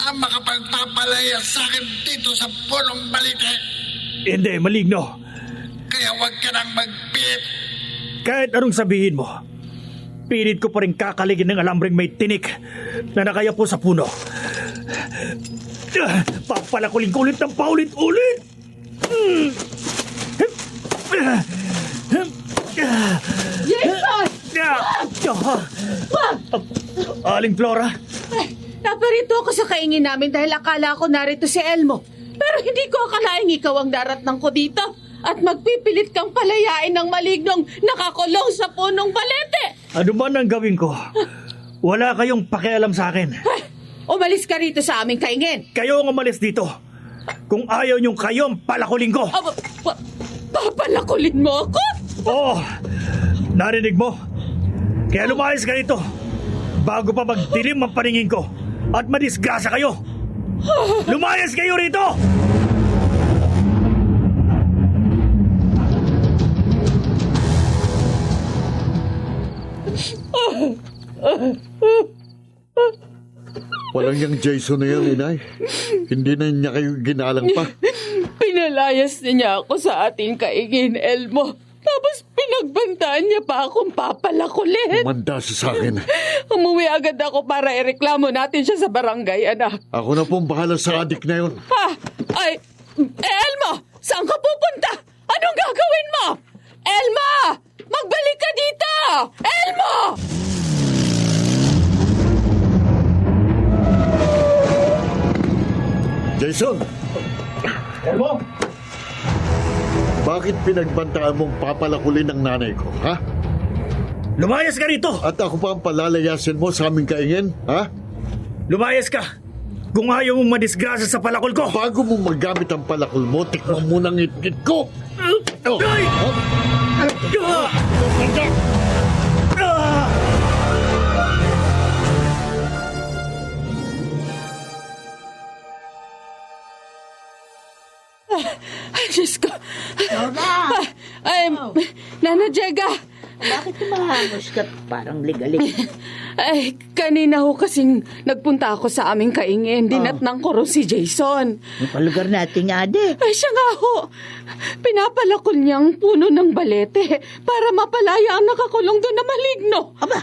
Speaker 2: ang makapagpapalaya sa akin dito sa punong balite.
Speaker 6: Hindi, Maligno.
Speaker 2: Kaya huwag ka nang magpilit.
Speaker 6: Kahit anong sabihin mo, pilit ko pa rin kakaligin ng alambreng may tinik na nakayapo sa puno. Papalakuling ko ulit ng paulit-ulit.
Speaker 8: Jason!
Speaker 6: Aling Flora?
Speaker 8: Naparito ako sa kaingin namin dahil akala ko narito si Elmo. Pero hindi ko akalaing ikaw ang daratnang ko dito at magpipilit kang palayain ng malignong nakakulong sa punong balete.
Speaker 6: Ano man ang gawin ko, wala kayong pakialam sa akin.
Speaker 8: Umalis ka rito sa aming kaingin.
Speaker 6: Kayo ang umalis dito. Kung ayaw niyong kayo ang palakuling ko.
Speaker 8: Bakit? papalakulin mo ako?
Speaker 6: Oo, narinig mo? Kaya lumayas ka rito bago pa magdilim ang paningin ko at madisgrasya kayo. Lumayas kayo rito!
Speaker 1: Walang yung Jason na yan, inay. Hindi na niya kayo ginalang pa.
Speaker 8: Pinalayas niya ako sa ating kaingin, Elmo. Tapos pinagbantaan niya pa akong papalakulin.
Speaker 1: Manda siya sa akin.
Speaker 8: Umuwi agad ako para ireklamo natin siya sa barangay, anak.
Speaker 1: Ako na pong bahala sa adik na yun.
Speaker 8: Ha? Ay, Elmo! Saan ka pupunta? Anong gagawin mo? Elmo! Magbalik ka dito! Elmo!
Speaker 1: Jason!
Speaker 6: Elmo!
Speaker 1: Bakit pinagbantaan mong papalakulin ng nanay ko, ha?
Speaker 6: Lumayas ka rito!
Speaker 1: At ako pa ang palalayasin mo sa aming kaingin, ha?
Speaker 6: Lumayas ka! Kung ayaw mong madisgrasya sa palakol ko!
Speaker 1: Bago mo magamit ang palakol mo, tikman mo ng itkit ko! Oh.
Speaker 6: Ay!
Speaker 8: Ay, Diyos ko. Ay, Nana Jega.
Speaker 5: Bakit tumahangos ka parang ligalig?
Speaker 8: Ay, kanina ho kasing nagpunta ako sa aming kaingin. Dinatnang ko rin si Jason.
Speaker 5: Yung palugar nating ade.
Speaker 8: Ay, siya nga ho. Pinapalakol niyang puno ng balete para mapalaya ang nakakulong doon na maligno.
Speaker 5: Aba,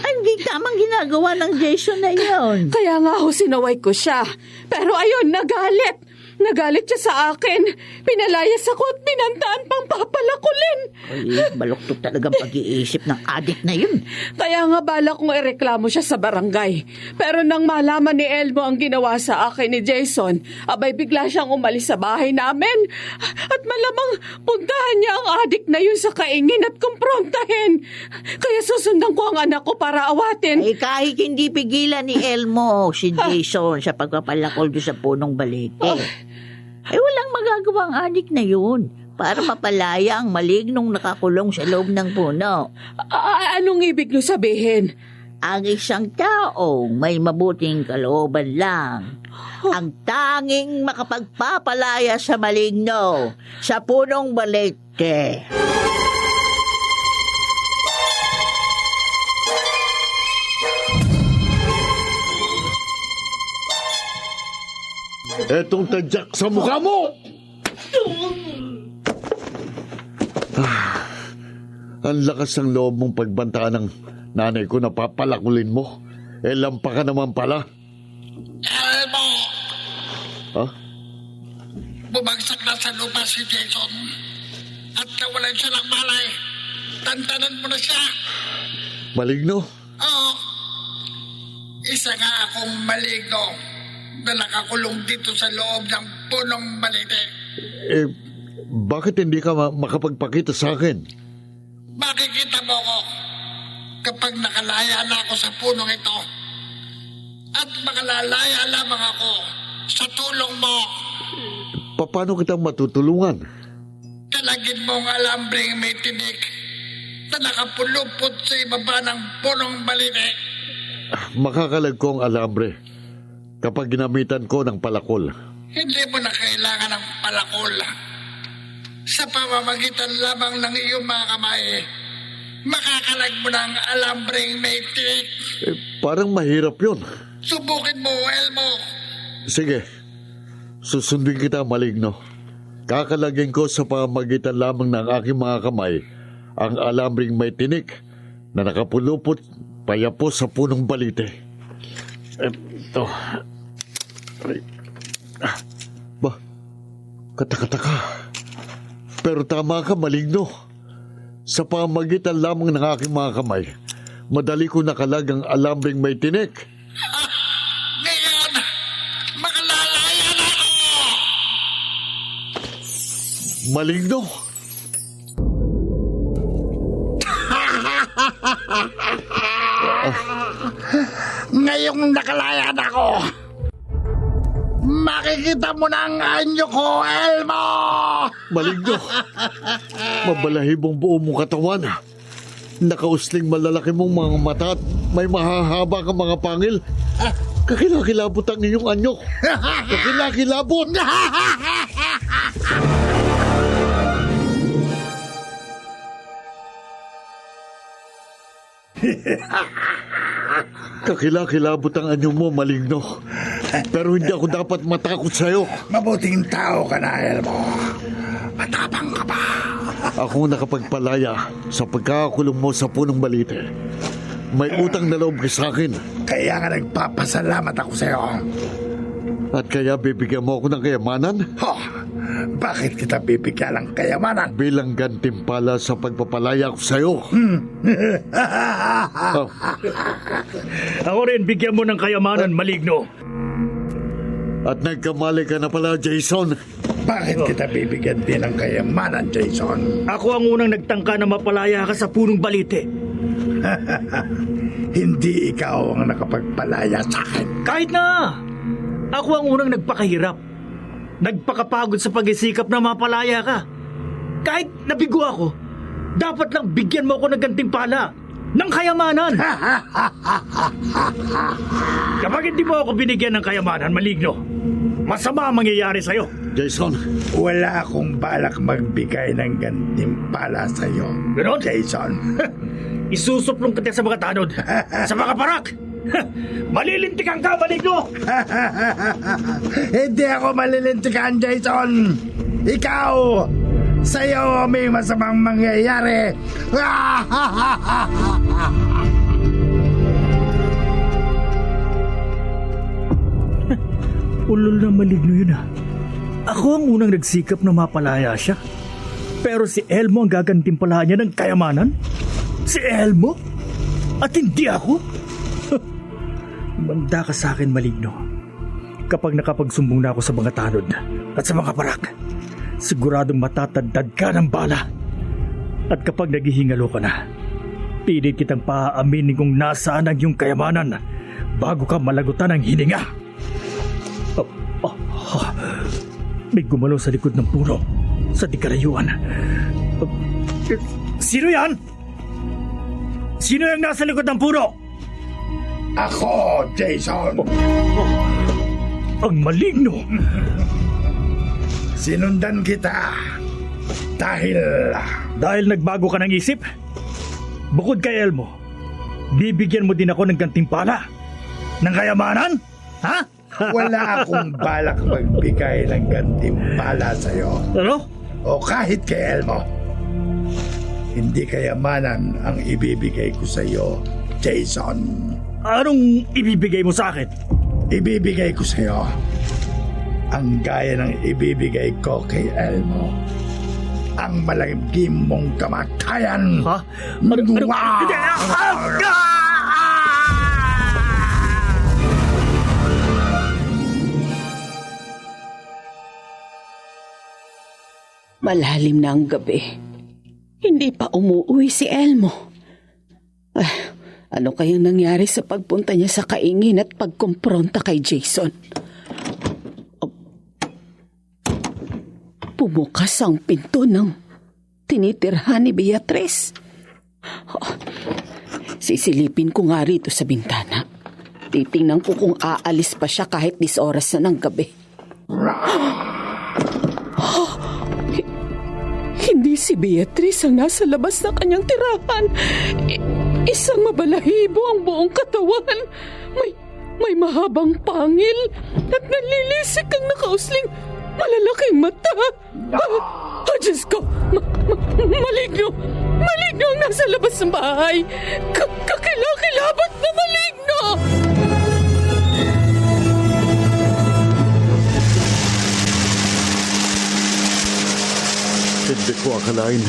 Speaker 5: hindi tamang ginagawa ng Jason na yun.
Speaker 8: Kaya nga ho, sinaway ko siya. Pero ayun, nagalit. Nagalit siya sa akin. Pinalayas ako at binantaan pang papalakulin.
Speaker 5: Ay, baluktot talagang pag-iisip ng adik na yun.
Speaker 8: Kaya nga bala kong ireklamo siya sa barangay. Pero nang malaman ni Elmo ang ginawa sa akin ni Jason, abay bigla siyang umalis sa bahay namin. At malamang puntahan niya ang adik na yun sa kaingin at kumprontahin. Kaya susundan ko ang anak ko para awatin.
Speaker 5: Ay, kahit hindi pigilan ni Elmo si Jason sa pagpapalakol doon sa punong balete. Ay, walang magagawang adik na yun para mapalaya ang malignong nakakulong sa loob ng puno.
Speaker 8: Anong ibig niyo sabihin?
Speaker 5: Ang isang taong may mabuting kalooban lang ang tanging makapagpapalaya sa maligno sa punong balete.
Speaker 1: Etong tadyak sa mukha mo! Ang lakas ng loob mong pagbantaan ng nanay ko na papalakulin mo. Lampa ka naman pala.
Speaker 2: Elmo!
Speaker 1: Ha?
Speaker 2: Bumagsak na sa lupa si Jason. At nawalan siya ng malay. Tantanan mo na siya.
Speaker 1: Maligno?
Speaker 2: Oo. Isa nga akong maligno na nakakulong dito sa loob ng punong balete.
Speaker 1: Bakit hindi ka makapagpakita sa akin?
Speaker 2: Makikita mo ko kapag nakalaya na ako sa punong ito. At makalalaya lamang ako sa tulong mo.
Speaker 1: Paano kitang matutulungan?
Speaker 2: Talagin mo ang alambreng may tinik na nakapulupot sa ibaba ng punong balete.
Speaker 1: Makakalag ko ang alambre kapag ginamitan ko ng palakol.
Speaker 2: Hindi mo na kailangan ng palakol. Sa pamamagitan lamang ng iyong mga kamay, makakalag mo ng alambreng may tinik.
Speaker 1: Parang mahirap yun.
Speaker 2: Subukin mo, Elmo.
Speaker 1: Sige, susundin kita, maligno. Kakalagin ko sa pamamagitan lamang ng aking mga kamay ang alambreng may tinik na nakapulupot payapos sa punong balite. Ito. Ba, kataka-taka. Pero tama ka, maligno. Sa pamamagitan lamang ng aking mga kamay, madali ko nakalag ang alambreng may tinik.
Speaker 2: Ngayon, makalalaya na ako!
Speaker 1: Maligno?
Speaker 2: Ngayong nakalaya na ako, Makikita mo na ang anyo ko, Elmo!
Speaker 1: Maligno. Mabalahibong buo mong katawan. Nakausling malalaki mong mga mata at may mahahaba kang mga pangil. Kakilakilabot ang iyong anyo. Kakilakilabot! Kakilakilabot ang anyo mo, Maligno. Pero hindi ako dapat matakot sa'yo.
Speaker 2: Mabuting tao ka na, Elmo. Matapang ka pa.
Speaker 1: Ako nakapagpalaya sa pagkakakulong mo sa punong balite. May utang na loob ka sa akin.
Speaker 2: Kaya nga nagpapasalamat ako sa'yo.
Speaker 1: At kaya bibigyan mo ako ng kayamanan
Speaker 2: Bakit kita bibigyan ng kayamanan?
Speaker 1: bilang gantimpala sa pagpapalaya ko sa'yo.
Speaker 6: Ako rin, bigyan mo ng kayamanan, Maligno.
Speaker 1: At nagkamali ka na pala, Jason.
Speaker 2: Bakit kita bibigyan din ng kayamanan, Jason?
Speaker 6: Ako ang unang nagtangka na mapalaya ka sa punong balite.
Speaker 2: Hindi ikaw ang nakapagpalaya sa akin.
Speaker 6: Kahit na! Ako ang unang nagpakahirap. Nagpakapagod sa pag-isikap na mapalaya ka. Kahit nabigo ako, dapat lang bigyan mo ako ng gantimpala, ng kayamanan. Kapag hindi mo ako binigyan ng kayamanan, Maligno, masama ang mangyayari sa'yo.
Speaker 1: Jason,
Speaker 2: Wala akong balak magbigay ng gantimpala sa'yo,
Speaker 6: Ganon?
Speaker 2: Jason.
Speaker 6: Isusuplong kita sa mga tanod, sa mga parak. Malilintikan ka, Maligno!
Speaker 2: Hindi ako malilintikan, Jason. Ikaw, sa'yo may masamang mangyayari.
Speaker 6: Ulol na Maligno yun ah. Ako ang unang nagsikap na mapalaya siya. Pero si Elmo ang gagantimpalaan niya ng kayamanan? Si Elmo? At hindi ako? Manda ka sa akin, Maligno. Kapag nakapagsumbong na ako sa mga tanod at sa mga parak, siguradong matatandad ka ng bala. At kapag naghihingalo ka na, pilit kitang paaaminin kung nasaan ang iyong kayamanan bago ka malagutan ng hininga. May gumalaw sa likod ng puno sa dikarayuan. Sino yan? Sino yung nasa likod ng puno?
Speaker 2: Ako, Jason.
Speaker 6: Ang Maligno.
Speaker 2: Sinundan kita dahil
Speaker 6: nagbago ka ng isip? Bukod kay Elmo, bibigyan mo din ako ng gantimpala? Ng kayamanan? Ha?
Speaker 2: wala akong balak magbigay ng gantimpala sa'yo.
Speaker 6: Ano?
Speaker 2: O kahit kay Elmo. Hindi kayamanan ang ibibigay ko sa'yo, Jason.
Speaker 6: Anong ibibigay mo sa akin?
Speaker 2: Ibibigay ko sa'yo ang gaya ng ibibigay ko kay Elmo. Ang malagim mong kamatayan.
Speaker 6: Ha?
Speaker 8: Malalim na ang gabi. Hindi pa umuwi si Elmo. Ano kayang nangyari sa pagpunta niya sa kaingin at pagkumpronta kay Jason? Pumukas ang pinto ng tinitirhan ni Beatrice. Sisilipin ko nga rito sa bintana. Titingnan ko kung aalis pa siya kahit 10 oras na ng gabi. Hindi si Beatrice ang nasa labas ng kanyang tirahan. Isang mabalahibo ang buong katawan. May mahabang pangil at nanlilisik ang nakausling malalaking mata. Diyos ko! Maligno! Maligno ang nasa labas ng bahay! Kakilakilabot na maligno!
Speaker 1: hindi ko akalain.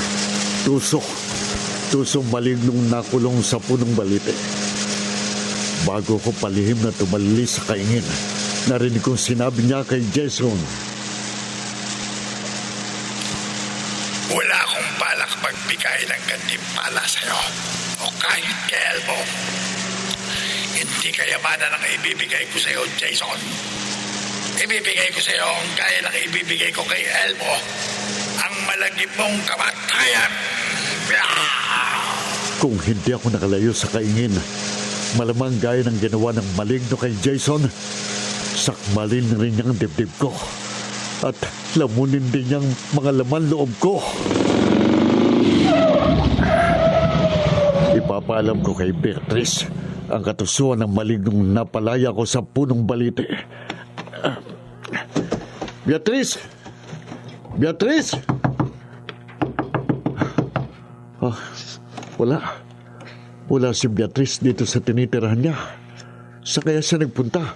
Speaker 1: Tusong Malignong nakulong sa punong balite. Bago ko palihim na tumalili sa kaingin, narinig kong sinabi niya kay Jason,
Speaker 2: wala akong balak magbigay ng gantimpala sa'yo o kahit kay Elmo. Hindi kayamanan ang ibibigay ko sa'yo, Jason. ibibigay ko sa iyo ang gaya ng ibibigay ko kay Elmo. Ang malagip mong kamatayan.
Speaker 1: Kung hindi ako nakalayo sa kaingin, malamang gaya ng ginawa ng maligno kay Jason, sakmalin rin niyang dibdib ko at lamunin din niyang mga laman loob ko. Ipapaalam ko kay Beatrice ang katusuan ng malignong napalaya ko sa punong balite. Beatrice! Beatrice! Wala. Wala si Beatrice dito sa tinitirahan niya. Sa kaya siya nagpunta?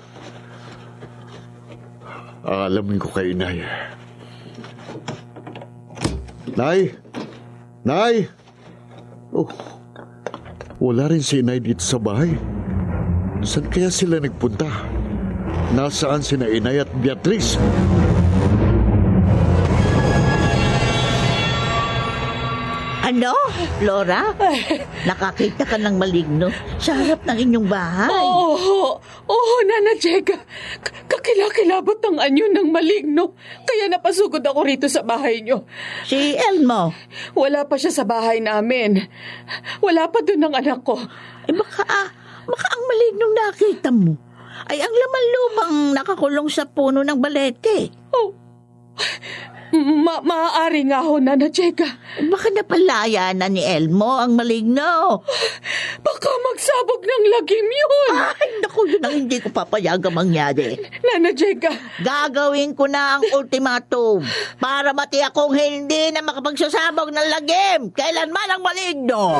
Speaker 1: Aalamin ko kay Inay. Nay! Nay! Oh, wala rin si Inay dito sa bahay. Saan kaya sila nagpunta? Nasaan sina Inay at Beatrice?
Speaker 5: Ano, Flora? Nakakita ka ng maligno sa harap ng inyong bahay.
Speaker 8: Oo, Nana Jega. Kakilakilabot ang anyo ng maligno. Kaya napasugod ako rito sa bahay niyo.
Speaker 5: Si Elmo?
Speaker 8: Wala pa siya sa bahay namin. Wala pa doon ang anak ko.
Speaker 5: Baka ang malignong nakita mo ay ang laman-lumang nakakulong sa puno ng balete.
Speaker 8: Oh, maaari nga ho, Nana Jega.
Speaker 5: Baka napalaya na ni Elmo ang maligno.
Speaker 8: Baka magsabog ng lagim yun.
Speaker 5: Ay, naku, yun ang hindi ko papayagang mangyari.
Speaker 8: Nana Jega.
Speaker 5: Gagawin ko na ang ultimatum para matiyak kong hindi na makapagsasabog ng lagim kailanman ang maligno.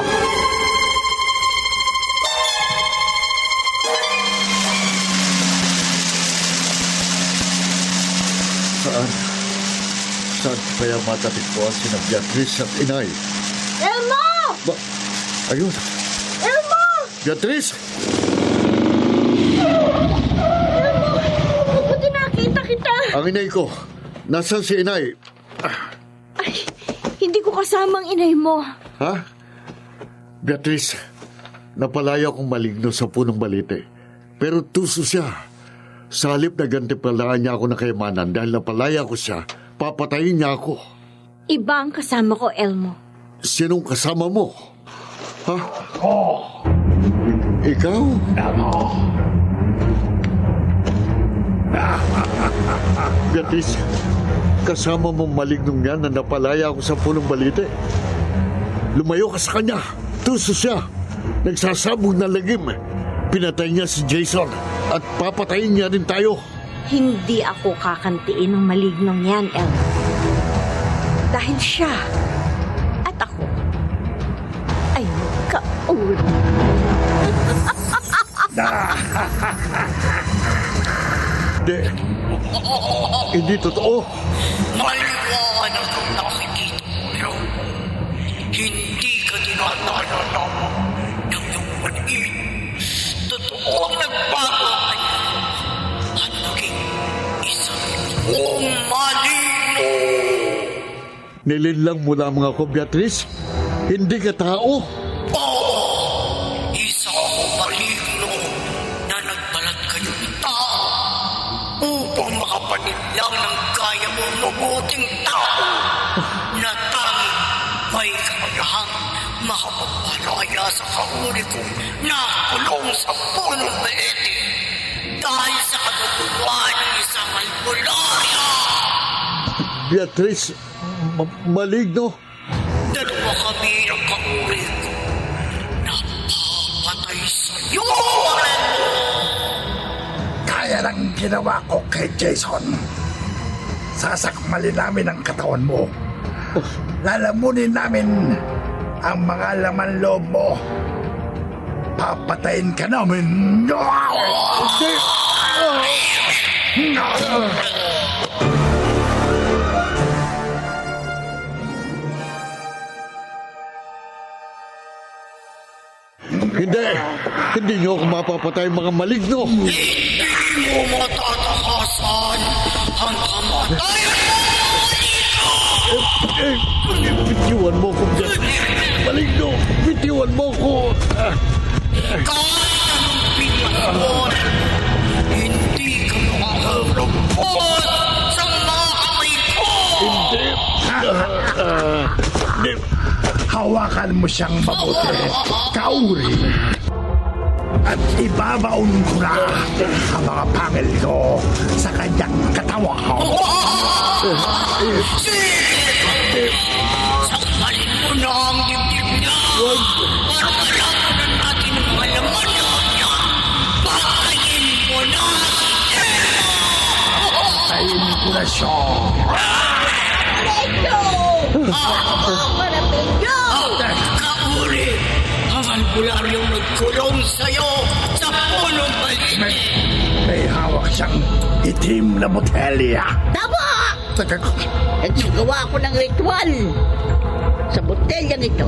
Speaker 1: Saan kaya matatagpuan sina Beatrice at Inay?
Speaker 7: Elmo!
Speaker 1: Ayun.
Speaker 7: Elmo!
Speaker 1: Beatrice!
Speaker 7: Buti nakita kita.
Speaker 1: Ang inay ko. Nasaan si Inay?
Speaker 7: Ay, hindi ko kasama ang inay mo.
Speaker 1: Ha? Beatrice, napalaya akong maligno sa punong balite. Pero tuso siya. Sa halip na gantipalaan niya ako ng kayamanan dahil napalaya ko siya, papatayin niya ako.
Speaker 7: Iba ang kasama ko, Elmo.
Speaker 1: Sinong kasama mo? Ha? Ikaw? Beatrice, kasama mong malignong yan na napalaya ako sa punong balite. Lumayo ka sa kanya. Tuso siya. Nagsasabog na lagim. Pinatay niya si Jason at papatayin niya rin tayo.
Speaker 7: Hindi ako kakantiin ng malignong yan, Elmo. Dahil siya at ako ay magkauli.
Speaker 1: Hindi totoo.
Speaker 2: Maliwanag ang nakikita mo. Hindi ka dinadaya lamang ng iyong paningin. Totoo ang nagbago kayo at naging isang maligno.
Speaker 1: Nilinlang mo lamang ako, Beatrice. Hindi ka tao.
Speaker 2: Oo, isa akong maligno na nagbalat kayo ng tao upang makapanitlang ng kaya mong mabuting tao na tanging may kakayahang makapagpalaya sa kauli kong nakulong sa punong baete dahil sa kagagawa ng isang albularya.
Speaker 1: Beatrice, maligno.
Speaker 2: Dalawa kami ang kauli ko na papatay sa'yo.
Speaker 9: Kaya lang ginawa ko kay Jason. Sasakmalin namin ang katawan mo. Lalamunin namin ang mga laman loob mo. Papatayin ka namin.
Speaker 1: Hindi niyo ako mapapatay, mga maligno.
Speaker 2: Hindi mo matatakasan ang kamatayan mo.
Speaker 1: Bitiwan mo ko, maligno. Bitiwan mo ko.
Speaker 2: Kahit anong pinagmon, hindi ka makaharap
Speaker 5: sa mga kamay ko!
Speaker 9: Hawakan mo siyang mabuti, Kauri. At ibabaon ko na ang mga pangil ko sa kanyang katawan.
Speaker 5: Sakmalin mo na ang dibdib niya para malaman natin ang mga laman niya. Patayin mo na!
Speaker 9: Patayin ko na siya.
Speaker 5: Kauri! Ang albularyong nagkulong sa'yo sa punong balite!
Speaker 9: May hawak siyang itim na botelya.
Speaker 5: Tama! Nagsagawa ako ng ritual sa botelyang ito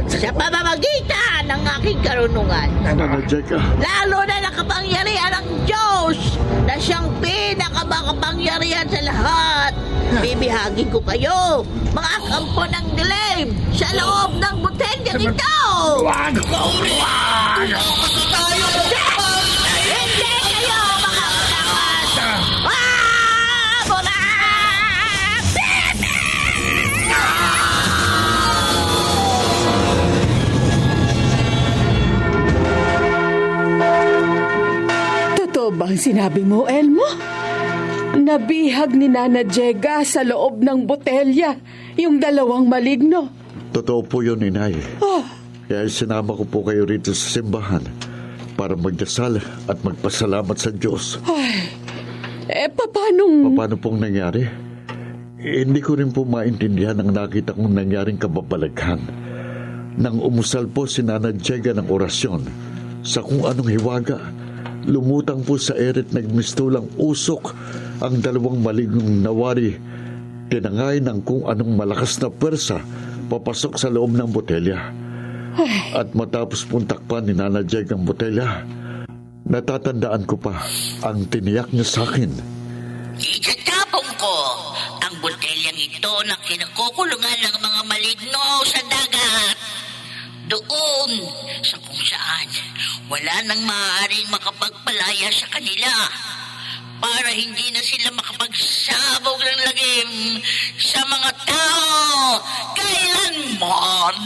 Speaker 5: sa pamamagitan ng aking karunungan.
Speaker 1: Nanadjega.
Speaker 5: Lalo na nakapangyarihan ng Diyos na siyang pinakamakapangyarihan sa lahat. Bibihagin ko kayo, mga kampo ng dilim, sa loob ng botelyang ito.
Speaker 9: Wag!
Speaker 5: Wag! Tayo! Hindi kayo makakatakas! Mula!
Speaker 8: Totoo ba ang sinabi mo, Elmo? Nabihag ni Nana Jega sa loob ng botelya yung dalawang maligno.
Speaker 1: Totoo po yun, Inay.
Speaker 8: Oh,
Speaker 1: Kaya sinama ko po kayo rito sa simbahan para magdasal at magpasalamat sa Diyos.
Speaker 8: papanong...
Speaker 1: Paano pong nangyari? Hindi ko rin po maintindihan ang nakita kong nangyaring kababalaghan. Nang umusal po si Nana Jega ng orasyon sa kung anong hiwaga, lumutang po sa eret nagmistulang usok ang dalawang malignong nawari. Tinangay ng kung anong malakas na pwersa papasok sa loob ng botelya. At matapos pong takpan ni Nana Jeg ang botelya, natatandaan ko pa ang tiniyak niya sa akin.
Speaker 5: Itatapong ko ang botelyang ito na kinakukulungan ng mga maligno sa dagat. Doon sa kung saan wala nang maaaring makapagpalaya sa kanila para hindi na sila makapagsabog ng lagim sa mga tao kailanman.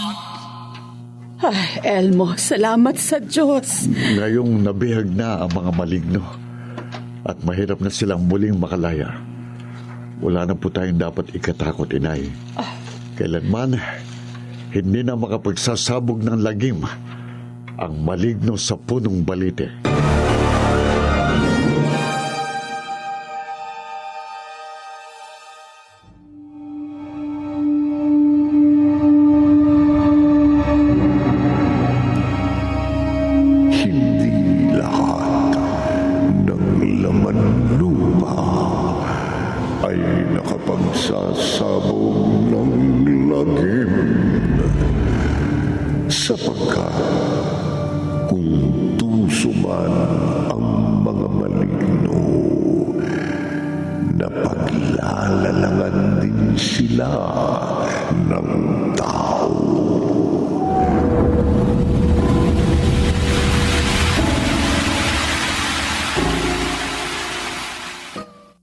Speaker 8: Elmo, salamat sa Diyos.
Speaker 1: Ngayong nabihag na ang mga maligno at mahirap na silang muling makalaya, wala na po tayong dapat ikatakot, Inay. Kailanman, hindi na makapagsasabog ng lagim ang maligno sa punong balite.
Speaker 10: Hindi lahat ng laman lupa ay nakapagsasabog ng lagim. Sapagkat kung tuso man ang mga maligno, napaglalalangan din sila ng